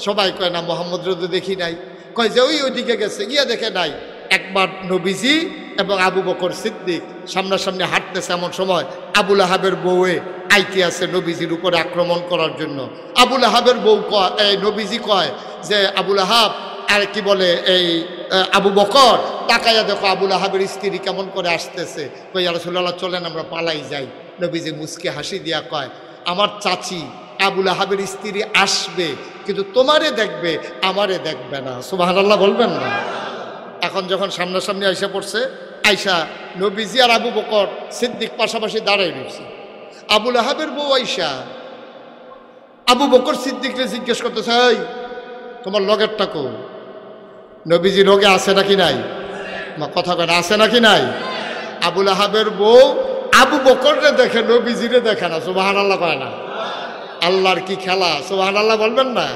সবাই কয় না, মোহাম্মদরে তো দেখি নাই। কয় যে ওইদিকে গেছে, গিয়া দেখে নাই। একবার নবীজি এবং আবু বকর সিদ্দিক সামনাসামনি হাঁটতেছে, এমন সময় আবুল আহাবের বউয়ে আইতে আছে নবীজির উপরে আক্রমণ করার জন্য। আবুল আহাবের বউ কয়, এই নবীজি কয় যে আবুল আহাব আর কি বলে এই আবু বকর, তাকাইয়া দেখো আবুল আহাবের স্ত্রী কেমন করে আসতেছে। কই ইয়া রাসূলুল্লাহ চলেন আমরা পালাই যাই। নবীজি মুচকে হাসি দিয়া কয়, আমার চাচি আবুল আহাবের স্ত্রী আসবে, কিন্তু তোমারে দেখবে, আমারে দেখবে না। সুবহানাল্লাহ বলবেন না? এখন যখন সামনাসামনি আইসা পড়ছে, আইসা নবীজি আর আবু বকর সিদ্দিক পাশাপাশি দাঁড়াই রয়েছে। আবুল আহাবের বউ আইসা আবু বকর সিদ্দিককে জিজ্ঞেস করতেছে, এই তোমার লগেরটা কো? নবীজি লগে আছে নাকি নাই? কথা কেন, আছে নাকি নাই? আবুল আহাবের বউ আবু বকররে দেখে, নবীজিরে দেখে না। সুবহানাল্লাহ কয় না? আল্লাহর কি খেলা! সুবহানাল্লাহ বলবেন না?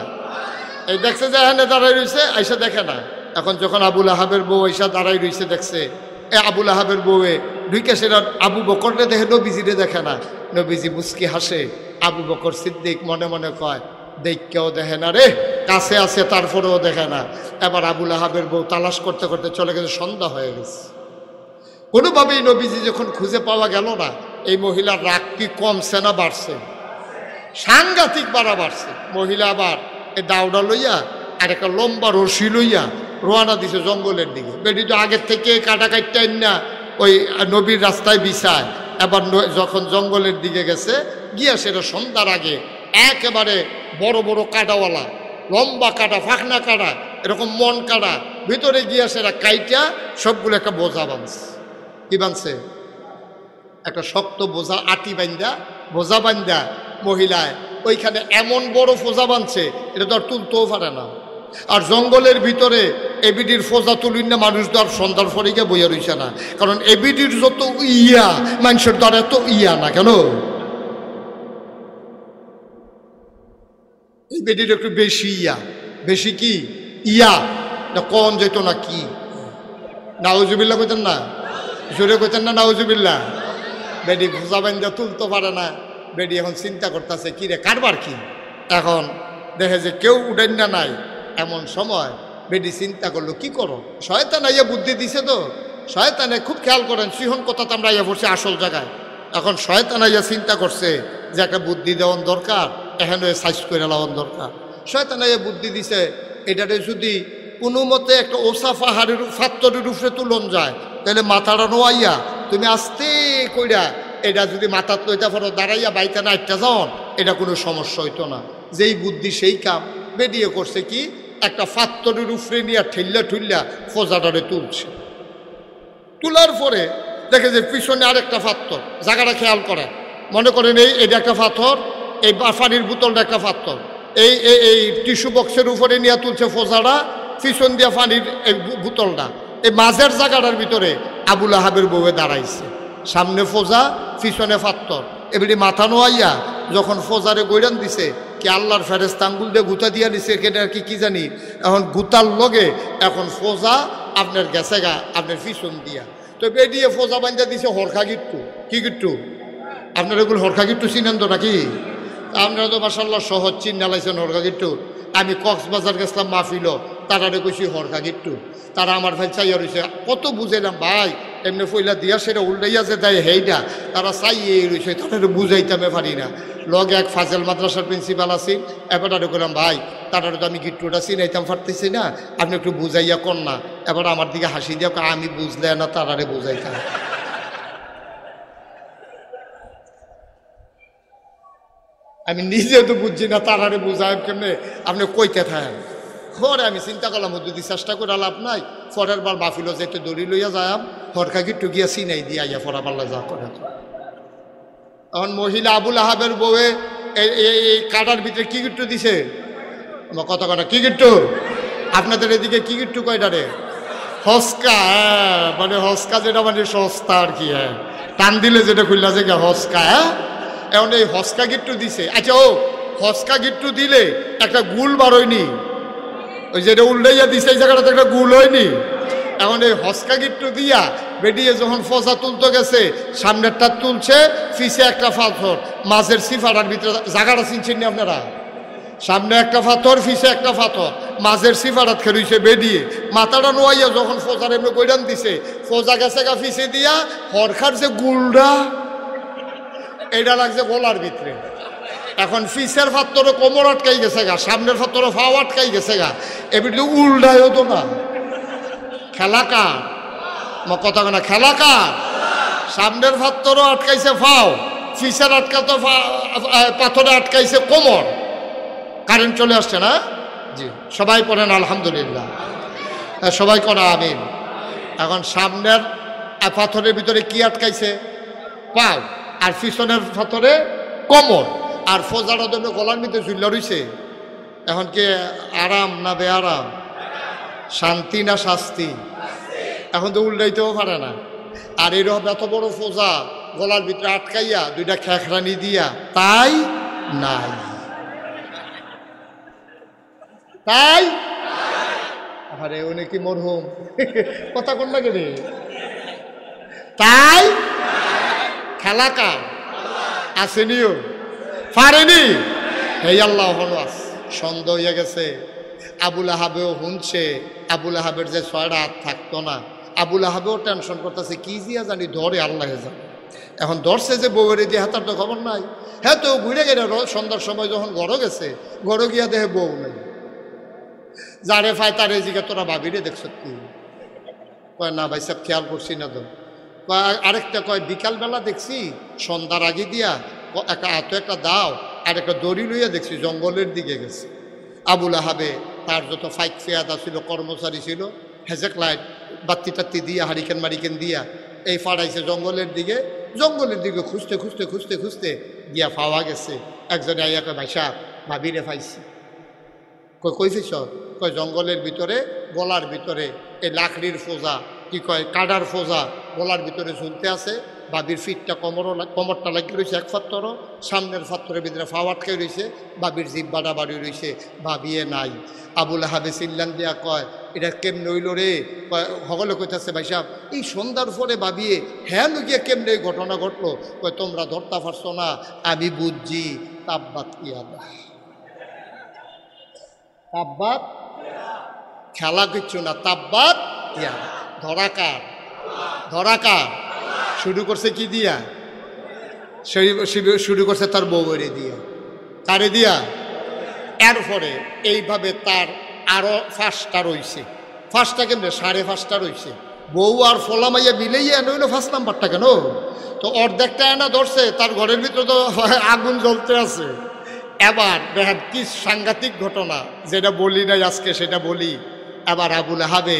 এই দেখছে যে এখানে দাঁড়াই রয়েছে, আইসা দেখে না। এখন যখন আবুল আহাবের বউ আইসা দাঁড়াই রয়েছে, দেখছে এ আবুল আহাবের বউয়ে ঢুকে, সেটা আবু বকররে দেখে, নবীজিরে দেখে না। নবীজি মুস্কি হাসে। আবু বকর সিদ্দিক মনে মনে কয়, দেখকেও দেখে না রে, কাছে আছে তারপরেও দেখে না। এবার আবুল আহাবের বউ তালাশ করতে করতে চলে গেছে, সন্ধ্যা হয়ে গেছে। কোনোভাবেই নবীজি যখন খুঁজে পাওয়া গেল না, এই মহিলার রাগ কি কমছে না বাড়ছে? সাংঘাতিক বাড়া বাড়ছে। মহিলা আবার এই দাউডা লইয়া আর একটা লম্বা রশি লইয়া রোয়ানা দিছে জঙ্গলের দিকে। বেটি তো আগের থেকে কাটা কাটতেন না, ওই নবীর রাস্তায় বিছায়। এবার যখন জঙ্গলের দিকে গেছে, গিয়া সেটা সন্ধ্যার আগে একেবারে বড় বড় কাটাওয়ালা, লম্বা কাটা, ফাঁকনা কাটা, এরকম মন কাটা, ভিতরে গিয়া সেটা কাইটা সবগুলো একটা বোঝা বাঁধছে। কি বাঁধছে? একটা শক্ত বোঝা, আটি বান্ধা, বোঝা বান্ধা মহিলায় ওইখানে এমন বড় ফোজা বাঁধছে, এটা তো আর তুলতেও পারে না। আর জঙ্গলের ভিতরে এবিডির ফোজা তুলিন না, মানুষ তো আর সন্ধ্যার পরে গিয়ে বইয়া রইছে না। কারণ এবিডির যত ইয়া, মানুষের দ্বারা এত ইয়া না কেন, এবিডির একটু বেশি ইয়া। বেশি কি ইয়া না, কম যেত না কি? নাউজুবিল্লাহ কইতেন না? জোরে কইতেন না নাউজুবিল্লাহ? বেডি ফোজা বান্ধা তুলতে পারে না। বেডি এখন চিন্তা করতেছে, কি রে কারবার কি? এখন দেখে যে কেউ উঠেন না নাই। এমন সময় বেডি চিন্তা করলো, কি করো? শয়তান আইয়া বুদ্ধি দিছে তো। শয়তানে খুব খেয়াল করেন, সিহন কথা তো আমরা আইয়া পড়ছি আসল জায়গায়। এখন শয়তান আইয়া চিন্তা করছে যে একটা বুদ্ধি দেওয়ার দরকার, এখানে সাইজ করে নেওয়ার দরকার। শয়তান আইয়া বুদ্ধি দিছে, এটারে যদি কোনো মতে একটা ওসা পাহাড়ের ফাত্তরের উপরে তুলন যায়, তাহলে মাথাটা নোয়াইয়া তুমি আস্তে কইরা এটা যদি মাথার লইতে পারো, দাঁড়াইয়া বাইতে না একটা যাওন, এটা কোনো সমস্যা হইতো না। যেই বুদ্ধি সেই কাম। বেরিয়ে করছে কি, একটা ফাত্তরের উপরে নিয়ে ঠেল্লা ঠুল্লা ফোজাটারে তুলছে। তোলার পরে দেখে যে পিছনে আরেকটা পাথর, জায়গাটা খেয়াল করেন। মনে করেন এটা একটা পাথর, এই পানির বোতলটা একটা পাথর, এই টিস্যু বক্সের উপরে নিয়ে তুলছে ফোজাটা, পিছন দিয়া পানির এই বোতলটা, এই মাঝের জায়গাটার ভিতরে আবুল আহাবের বউয়ে দাঁড়াইছে। সামনে ফোজা, পিছনে পাথর। এবারে মাথা নোয়াইয়া যখন ফোজারে গৈরান দিছে, কি আল্লাহর ফেরেশতা আঙ্গুল দিয়ে গুতা দিয়া দিছে, কেটে আর কি জানি। এখন গুতার লগে এখন ফোজা আপনার গেছে গা আপনার পিছন দিয়া। তো বেরিয়ে ফোজা বান্ধা দিছে হরখা গিট্টু। কি গিট্টু? আপনার এগুলো হরখা গিট্টু চিনেন তো নাকি? আপনারা তো মাশাআল্লাহ সহজ চিন্না লাইছেন হরখা গিট্টু। আমি কক্সবাজার গেছিলাম মাহফিল, তারারে কইছি হরখা গিট্টু। তারা আমার ভাই চাইয়া রয়েছে, কত বুঝাইলাম ভাই, এমনি ফইলা দিয়া সেটা উল্টাইয়া যে দেয় হেইটা, তারা চাইয়ে রয়েছে, তাদের বুঝাইতামে পারি না। লগে এক ফাজেল মাদ্রাসার প্রিন্সিপাল আছি, এবার করলাম ভাই, তারা তো আমি গিট্টুটা চিনাইতাম পারতেছি না, আপনি একটু বুঝাইয়া কর না। এবার আমার দিকে হাসি দিয়া, আমি বুঝলে না, তারারে বুঝাইতাম। আমি নিজে তো বুঝছি না, তারারে বুঝাই কেমনে, আপনি কইতে থাকেন। পরে আমি চিন্তা করলাম, যদি চেষ্টা করে লাভ নাই, পরের বার মাহফিল যাইতে দড়ি লইয়া যাম, হরকা গিট্টু গিয়া চিনাই দিয়া ইয়া ফরা পাল্লা যা করে। এখন মহিলা আবুল আহাবের বউয়ে এই কাটার ভিতরে কি গিট্টু দিছে? কত কটা কি গিট্টু? আপনাদের এদিকে কি গিট্টু কয়টা রে? হস্কা। হ্যাঁ, মানে হস্কা যেটা মানে সস্তা আর কি। হ্যাঁ, টান দিলে যেটা খুললা যে হস্কা। হ্যাঁ, এখন এই হস্কা গিট্টু দিছে। আচ্ছা, ও হস্কা গিট্টু দিলে একটা গুল বার হয়নি? ওই যেটা উল্টাইয়া দিছে এই জায়গাটাতে একটা গুল হয়নি? এখন এই হস্কা গিট্টু দিয়া বেরিয়ে যখন ফজা তুলতে গেছে, সামনেরটা তুলছে, পিছে একটা পাথর, মাঝের সিফাটার ভিতরে জায়গাটা চিনছেন না আপনারা? সামনে একটা পাথর, পিছে একটা পাথর, মাঝের সিফারাত খেলুইছে বেরিয়ে মাথাটা নোয়াইয়া যখন ফোজার এমনি বইরান দিছে, ফোজা গেছে গা পিছে দিয়া হরখার যে গুলটা এইটা লাগছে গলার ভিতরে। এখন পিছের পাথরে কোমর আটকাই গেছে গা, সামনের পাথরে ফাও আটকাই গেছে গা, এমনি উল্টাই হতো না। খেলা কার? কথা না, খেলা কার? সামনের পাথরও আটকাইছে ফাও, পিছের আটকাতো পাথরে আটকাইছে কোমর। কারেন্ট চলে আসছে না? জি, সবাই পড়েন আলহামদুলিল্লাহ, সবাই করা আমিন। এখন সামনের পাথরের ভিতরে কি আটকাইছে? পাও। আর পিছনের পাথরে কোমর। আর ফোজাটা জন্য গলার ভিতরে ঝুল্লা রইছে। এখন কি আরাম না বেআরাম? শান্তি না শাস্তি? এখন তো উল্টাইতেও পারে না। আর এরকম এত বড় ফোজা গলার ভিতরে আটকাইয়া দুইটা খেখরানি দিয়া তাই নাই, তাই। আরে উনি কি মরহুম? কথা কোন লাগে রে? তাই খেলা কার? আসেনিও পারেনি। এই আল্লাহ হলাস সন্দেহ হয়ে গেছে। আবুল আহাবেও শুনছে আবুল আহাবের যে 6টা হাত থাকতো না, আবুল আহাবেও টেনশন করতেছে কি জিয়া জানি ধরে আল্লাহ জানে। এখন ধরছে যে বউরে দিয়ে হাতার তো খবর নাই। হ্যাঁ, তো ঘুরে গেলে সন্ধ্যার সময় যখন ঘরে গেছে, ঘরে গিয়া দেখে বউ নেই। যারে ফায় তারে জিজ্ঞা তোরা ভাবিরে দেখছ কি? কয় না ভাই সব খেয়াল করছি না তো। আরেকটা কয় বিকালবেলা দেখছি সন্ধ্যার আগে দিয়া একটা দাও আর একটা দড়ি লইয়া দেখছি জঙ্গলের দিকে গেছে। আবুল আহাবে তার যত ফাইক ফেয়াদা ছিল, কর্মচারী ছিল, হেজেক লাইট বাত্তি টাত্তি দিয়া হারিকেন মারিকেন দিয়া এই ফাড়াইছে জঙ্গলের দিকে। জঙ্গলের দিকে খুঁজতে খুঁজতে খুঁজতে খুঁজতে গিয়া পাওয়া গেছে। একজনে আইয়া কয় ভাইসা ভাবিরে পাইছি। কই ফেছ? কয় জঙ্গলের ভিতরে গলার ভিতরে এই লাকড়ির ফোজা, কি কয় কাটার ফোজা গলার ভিতরে ঝুলতে আছে। বাবির ফিটটা কোমরটা লাগিয়ে রয়েছে এক ফাত্তরও, সামনের ফাত্তরের ভিতরে ফাও আটকে রয়েছে, বাবির জিব্বাটা বাড়ি রয়েছে, ভাবিয়ে নাই। আবুল আহাবে চিল্লান দিয়া কয় এটা কেমনে হইল রে? সকলে কইতেছে ভাই সাহেব এই সন্ধ্যার পরে ভাবিয়ে হ্যাঁ লুকিয়ে কেমনে এই ঘটনা ঘটলো? কয় তোমরা ধরতে পারছো না, আমি বুঝছি। তাব্বাত ইয়াদা, তাব্বাত খেলা কিচ্ছু না, তাব্বাত ইয়াদা। ধরাকার? ধরাকার শুরু করছে কি দিয়া? শুরু করছে তার বউরে দিয়া। কারে দিয়া? এরপরে এইভাবে তার আরো 5টা রয়েছে। 5টা কেমনে? 5.5টা রয়েছে। বউ আর ফলামাইয়া মিলেইয়া নইল 5 নাম্বারটা কেন? তো অর্ধেকটা এনা ধরছে, তার ঘরের ভিতরে তো আগুন জ্বলতে আছে। এবার দেখেন কি সাংঘাতিক ঘটনা, যেটা বলি নাই আজকে সেটা বলি। এবার আবুল আহাবে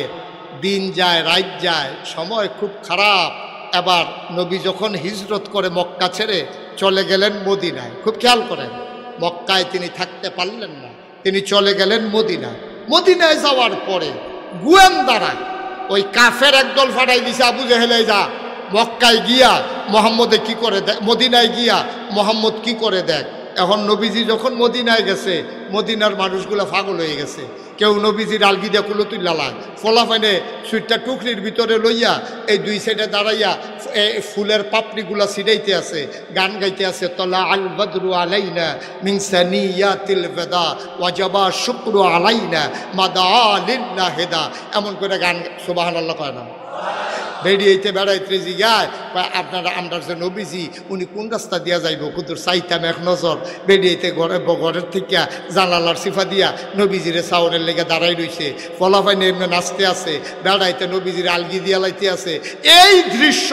দিন যায় রাত যায়, সময় খুব খারাপ। এবার নবী যখন হিজরত করে মক্কা ছেড়ে চলে গেলেন মদিনায়, খুব খেয়াল করেন, মক্কায় তিনি থাকতে পারলেন না, তিনি চলে গেলেন মদিনায়। মদিনায় যাওয়ার পরে গোয়েন্দারা ওই কাফের একদল ফাটাই দিছে, আবু জেহেলে যা মক্কায় গিয়া মোহাম্মদে কি করে দেখ, মদিনায় গিয়া মোহাম্মদ কি করে দেখ। এখন নবীজি যখন মদিনায় গেছে, মদিনার মানুষগুলো পাগল হয়ে গেছে। কেউ নবীজির আলগি দিয়া কুলো তুল্লা লাগ, ফলাফাইনে সুইটটা টুকরির ভিতরে লইয়া এই দুই সাইডে দাঁড়াইয়া ফুলের পাপড়িগুলা ছিড়াইতে আছে, গান গাইতে আছে। তলা আল বদরু আলাইনা মিন সানিয়াতিল বেদা ওয়াজাবা শুকরু আলাইনা মাদা লিল্লাহ হেদা, এমন করে গান সুবহানাল্লাহ কয় না। বেরিয়েতে বেড়াইতে জিগায় আপনারা আমরা যে নবীজি উনি কোন রাস্তা দিয়া যাইব, কুতুর চাইতাম এক নজর। বেরিয়েতে ঘরের থেকে জানালার সিফা দিয়া নবীজিরে চাউরের লেগে দাঁড়াই রইছে, ফলাফাইনে এমনি নাচতে আছে, বেড়াইতে নবীজির আলগি দিয়া লাইতে আছে। এই দৃশ্য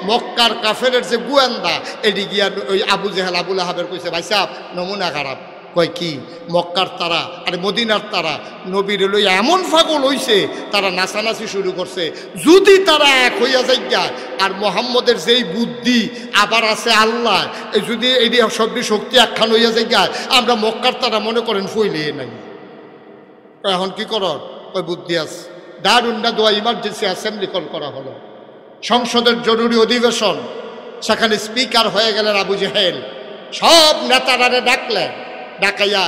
মক্কার কাফেরের যে গোয়েন্দা এটি গিয়া ওই আবু জেহেল আবুল আহাবের কইছে ভাই সাহেব নমুনা খারাপ, কয় কি? মক্কার তারা আর মদিনার তারা নবীর লইয়া এমন পাগল হইছে, তারা নাচানাচি শুরু করছে। যদি তারা এক হইয়া যাইয়া আর মোহাম্মদের যেই বুদ্ধি আবার আছে আল্লাহ, যদি এই সবটি শক্তি একখান হইয়া যাইয়া, আমরা মক্কার তারা মনে করেন ফইলে নাই। এখন কি কর? ওই বুদ্ধি আছে। দারুন্না দোয়া ইমার্জেন্সি অ্যাসেম্বলি কল করা হলো, সংসদের জরুরি অধিবেশন। সেখানে স্পিকার হয়ে গেলেন আবু জেহেল। সব নেতারারে ডাকলেন, ডাকাইয়া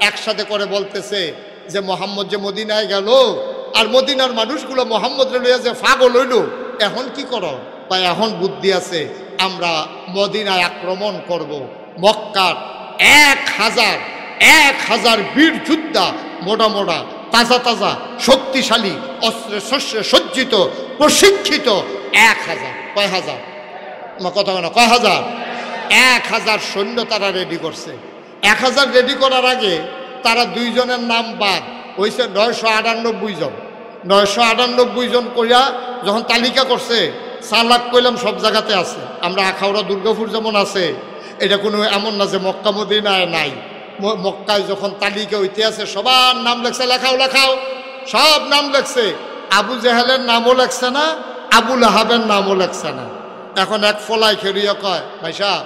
একসাথে করে বলতেছে যে মোহাম্মদ যে মদিনায় গেল আর মদিনার মানুষগুলো মোহাম্মদ লইয়া যে পাগল হইল, এখন কি করো? বা এখন বুদ্ধি আছে, আমরা মদিনায় আক্রমণ করব। মক্কার 1000 বীর যোদ্ধা, মোটা মোটা তাজা তাজা শক্তিশালী অস্ত্রে শস্ত্রে সজ্জিত প্রশিক্ষিত 1000। কয় হাজার? কথা বলো, কয় হাজার? 1000 সৈন্য তারা রেডি করছে। 1000 রেডি করার আগে তারা 2 জনের নাম বাদ হয়েছে 998 জন। 998 জন করিয়া যখন তালিকা করছে, সালাক কইলাম সব জায়গাতে আছে। আমরা আখাউড়া দুর্গাপুর যেমন আছে, এটা কোনো এমন না যে মক্কা মদিনায় নাই। মক্কায় যখন তালিকা হইতে আছে সবার নাম লেখছে, লেখাও সব নাম লেখছে। আবু জেহেলের নামও লেখছে না, আবু লাহাবের নামও লেখছে না। এখন এক ফলাই খেরিয়া কয়, ভাই সাহেব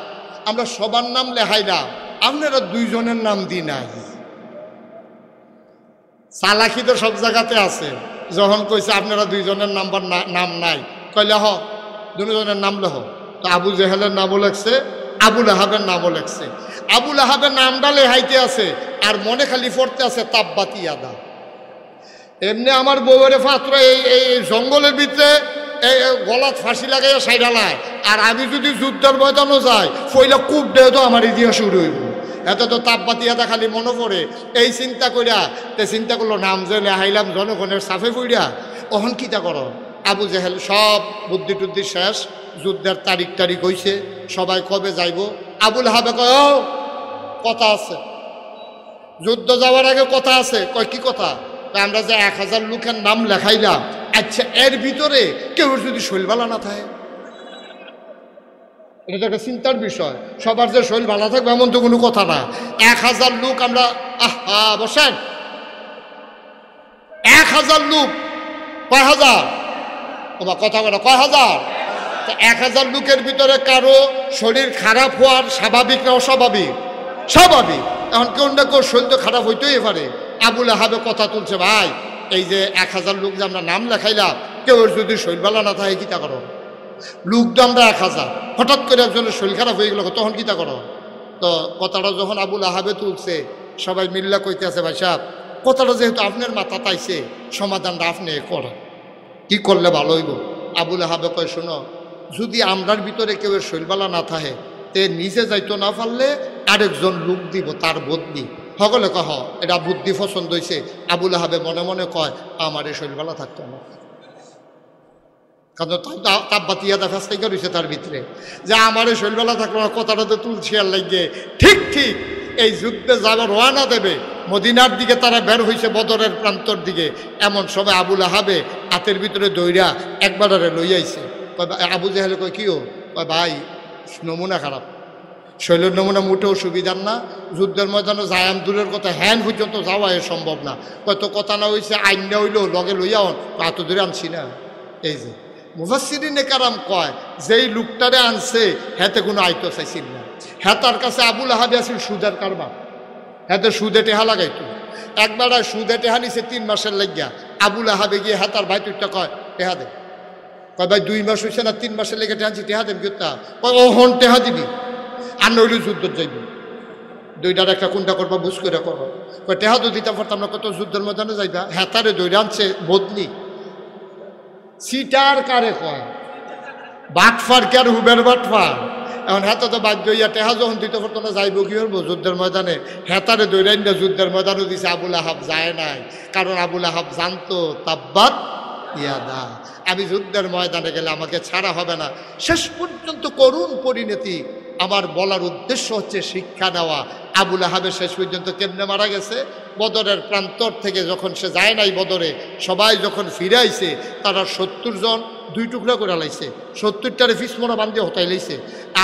আমরা সবার নাম লেখাই না, আপনারা 2 জনের নাম দিই নাই। চালাকি তো সব জায়গাতে আছে। যখন কইছে আপনারা 2 জনের নাম নাই, কয় লেহ 2 জনের নাম লেহ। তো আবু জেহেলের নামও লেখছে, আবু লাহাবের নামও লেখছে। আবু লাহাবের নামটা লেহাইতে আছে আর মনে খালি পড়তে আছে তাব্বাতি ইয়াদা। এমনি আমার বউয়ের পাত্র এই জঙ্গলের ভিতরে এই গলাত ফাঁসি লাগাইয়া সাইডালায়, আর আমি যদি যুদ্ধের ময়দানও যাই ফইলা কূপ দেয় তো আমার ইতিহাস শুরু হইব। এত তো তাপবাতি এটা খালি মনে পড়ে। এই চিন্তা করিয়া চিন্তা করলো নাম যে লেহাইলাম জনগণের সাফে পড়িয়া, অহন কিতা করো? আবু জেহেল সব বুদ্ধি টুদ্ধি শেষ, যুদ্ধের তারিখ হইছে, সবাই কবে যাইব। আবুল হাবে কয়, ও কথা আছে, যুদ্ধ যাওয়ার আগে কথা আছে। কয় কি কথা? আমরা যে 1000 লোকের নাম লেখাইলাম, আচ্ছা এর ভিতরে কেউ যদি শৈলবালা না থাকে, এটা তো একটা চিন্তার বিষয়। সবার যে শৈল ভালো থাকবে এমন তো কোনো কথা না। 1000 লোক আমরা, বসেন, 1000 লোক, কয় হাজার? তোমার কথা বলো, কয় হাজার? 1000 লোকের ভিতরে কারো শরীর খারাপ হওয়ার স্বাভাবিক না অস্বাভাবিক? স্বাভাবিক। এখন কেউ না কেউ শরীর তো খারাপ হইতেই পারে। আবুল আহাবে কথা তুলছে, ভাই এই যে 1000 লোক যে আমরা নাম লেখাইলাম, কেউ যদি শরীর ভালো না থাকে কিতা করো? লোক তো আমরা 1000, হঠাৎ করে একজনের শরীর খারাপ হয়ে গেল, তখন কিতা করো? তো কথাটা যখন আবুল আহাবে তুলছে, সবাই মিল্লা কইতে আছে, ভাই সাহেব কথাটা যেহেতু আপনার মাথা তাইছে, সমাধানটা আপনি করেন, কি করলে ভালো হইব? আবুল আহাবে কয়, শোনো, যদি আমরার ভিতরে কেউ শৈলবালা না থাকে, তে নিজে যাইতো না পারলে আরেকজন লোক দিব তার বদলি। সকলে কহ এটা বুদ্ধি পছন্দ হয়েছে। আবুল আহাবে মনে মনে কয়, আমার এই শৈলবালা থাকতো না, কারণ তাপবাতিয়াদা ফেস্তাইকা রয়েছে তার ভিতরে, যে আমার এই শৈলবালা থাকলো না। কথাটা তো তুলছি আর লাগিয়ে ঠিক এই যুদ্ধে যাবার রওনা দেবে, মদিনার দিকে তারা বের হয়েছে, বদরের প্রান্তর দিকে। এমন সময় আবুল আহাবে হাতের ভিতরে দইরা একবারে লইয়াইছে। আবু জেহেল কয়, কিও? কয়, ভাই নমুনা খারাপ, শৈলের নমুনা মোটেও সুবিধার না, যুদ্ধের ময়দানে যায়াম দূরের কথা, হ্যান পর্যন্ত যাওয়া এ সম্ভব না। কত কথা না হয়েছে, আইন না হইলেও লগে লইয়া এত দূরে আনছি না। এই যে মুফাসসিরিনে কারাম কয়, যেই লোকটারে আনছে হেতে কোনো আইতো চাইছিল না। হ্যাঁ তার কাছে আবুল আহাবে আছিল সুদের কারবার, হ্যাঁ সুদে টেহা লাগাইতো। একবার সুদে টেহা নিছে 3 মাসের লাগিয়া। আবুল আহাবে গিয়ে হ্যাঁ তার ভাই তুইটা কয়, টেহা দে। কয়, ভাই 2 মাস হয়েছে না, 3 মাসের লেগে টেহাছি, টেহা দেব কিতা? কয়, ওহন টেহা দিবি, আর নইলে যুদ্ধ যাইবি। দুইটার একটা কোনটা করবা বুঝ করে করো। কয়, টেহা তো দিতে পারতাম না, কত যুদ্ধের ময়দানে যাইবা। হ্যাঁ তারে দইরা আনছে বদলি। সিটার কারে কয়? বাটফার কে আর হুবের বাটফার। এখন হ্যাঁ তো বাধ্য হইয়া টেহা যখন দিতে পারতো না, যাইব কি করবো যুদ্ধের ময়দানে? হেতারে দৈরাই না যুদ্ধের ময়দানও দিছে। আবুল আহাব যায় নাই, কারণ আবুল আহাব জানতো তাব্বাত ইয়াদা, আমি যুদ্ধের ময়দানে গেলে আমাকে ছাড়া হবে না। শেষ পর্যন্ত করুণ পরিণতি আমার বলার উদ্দেশ্য হচ্ছে শিক্ষা নেওয়া। আবুল আহাবের শেষ পর্যন্ত কেমনে মারা গেছে? বদরের প্রান্তর থেকে যখন সে যায় নাই বদরে, সবাই যখন ফিরে আইছে, তারা 70 জন 2 টুকরা করে লাইছে, 70টারে ফিসমোনা বান্ধিয়ে হতাই লাইছে।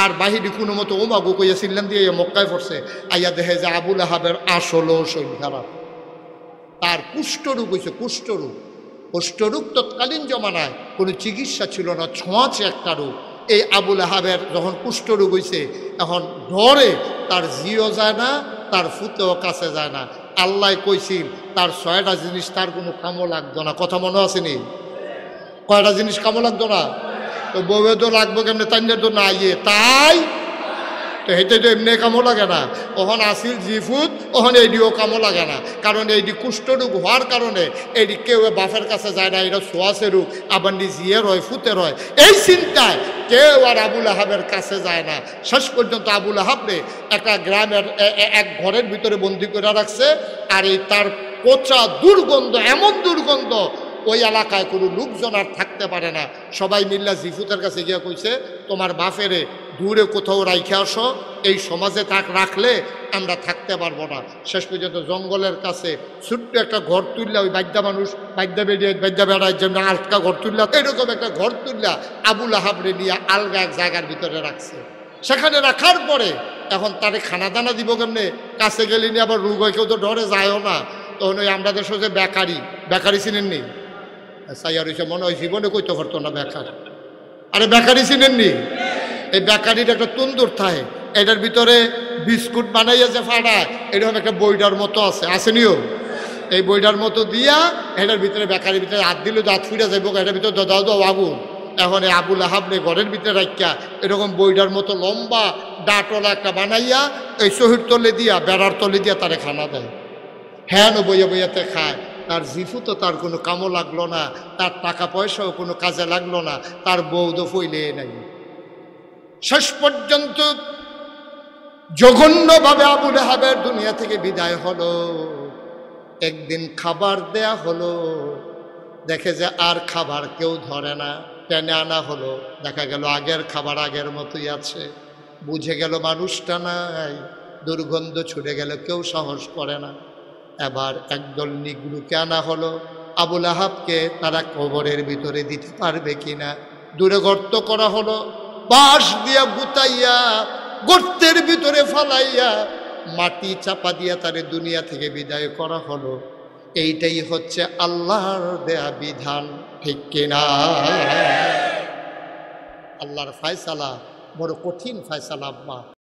আর বাহিনী কোনো মতো ওমাগু কইয়া সিল্লাম দিয়ে মক্কায় পড়ছে। আইয়া দেখে যে আবুল আহাবের আসলও শরীর খারাপ, তার কুষ্ঠরোগ হয়েছে। কুষ্ঠরোগ তৎকালীন জমানায় কোনো চিকিৎসা ছিল না, ছোঁয়াচে একটা রোগ। এই আবুল আহাবের যখন কুষ্ঠরোগ হয়েছে, এখন ডরে তার জিও যায় না, তার ফুতেও কাছে যায় না। আল্লাহ কইছিল তার 6টা জিনিস তার কোনো কামও লাগতো না। কথা মনে আসেনি? কয়টা জিনিস কামও লাগতো না? তো বউয়ে তো লাগবো কেমনে? তাইনের তো না ইয়ে তাই তো হেঁটে তো এমনি কামও লাগে না। ওখান আসিল জিফুত, ওখানে এইডিও কামও লাগে না। কারণ এইটি কুষ্ঠরোগ হওয়ার কারণে এইটি কেউ বাপের কাছে যায় না, এটা সোয়াশে রোগ, আবার জিয়ের হয়, ফুতের হয়। এই চিন্তায় কেউ আর আবুল আহাবের কাছে যায় না। শেষ পর্যন্ত আবুল আহাবরে একটা গ্রামের এক ঘরের ভিতরে বন্দি করে রাখছে। আর এই তার পচা দুর্গন্ধ, এমন দুর্গন্ধ, ওই এলাকায় কোনো লোকজন আর থাকতে পারে না। সবাই মিল্লা জিফুতের কাছে গিয়ে কইছে, তোমার বাপেরে দূরে কোথাও রাইখে আসো, এই সমাজে রাখলে আমরা থাকতে পারবো না। শেষ পর্যন্ত জঙ্গলের কাছে ছোট্ট একটা ঘর তুললা, ওই বাদ্যা মানুষ বাদ্যা বেড়ায় যেমন আলকা ঘর তুললা, এরকম একটা ঘর তুললা আবুল আহাবরে নিয়ে আলগা এক জায়গার ভিতরে রাখছে। সেখানে রাখার পরে এখন তারে খানা দানা দিব কেমনে? কাছে গেলে নিয়ে আবার রোগ হয়, কেউ তো ডরে যায়ও না। তখন ওই আমরা দেশ যে বেকারি চিনেননি? সাইয়ার হয়েছে মনে হয় জীবনে কইতে পারতো না বেকার। আরে বেকারি চিনেননি? এই বেকারির একটা তন্দুর থাকে, এটার ভিতরে বিস্কুট বানাইয়া যে ফাড়ায়, এরকম একটা বইটার মতো আছে, আসেনিও? এই বইটার মতো দিয়া এটার ভিতরে বেকারির ভিতরে হাত দিলে দাঁত ফিরে যাইব, এটার ভিতরে দাও আগুন। এখন এই আবুল আহাবরে ঘরের ভিতরে রাখিয়া এরকম বইটার মতো লম্বা ডাটলা একটা বানাইয়া এই শহীদ তলে দিয়া, বেড়ার তলে দিয়া তারে খানা দেয়। হ্যাঁ, বইয়া বইয়াতে খায়। তার জিফু তো তার কোনো কামও লাগলো না, তার টাকা পয়সাও কোনো কাজে লাগলো না, তার বউ তো ফইলে নাই। শেষ পর্যন্ত জঘন্যভাবে আবুল আহাবের দুনিয়া থেকে বিদায় হলো। একদিন খাবার দেয়া হলো, দেখে যে আর খাবার কেউ ধরে না, টেনে আনা হলো, দেখা গেল আগের খাবার আগের মতোই আছে। বুঝে গেল মানুষটা নাই, দুর্গন্ধ ছুটে গেল, কেউ সাহস করে না। এবার একদল নিগ্রুকে আনা হলো। আবুল আহাবকে তারা কবরের ভিতরে দিতে পারবে কিনা দূরে গর্ত করা হলো, বাঁশ দিয়া গুতাইয়া গর্তের ভিতরে ফালাইয়া মাটি চাপা দিয়া তারে দুনিয়া থেকে বিদায় করা হলো। এইটাই হচ্ছে আল্লাহর দেয়া বিধান, ঠিক কিনা? আল্লাহর ফয়সালা বড় কঠিন ফয়সালা আব্বা।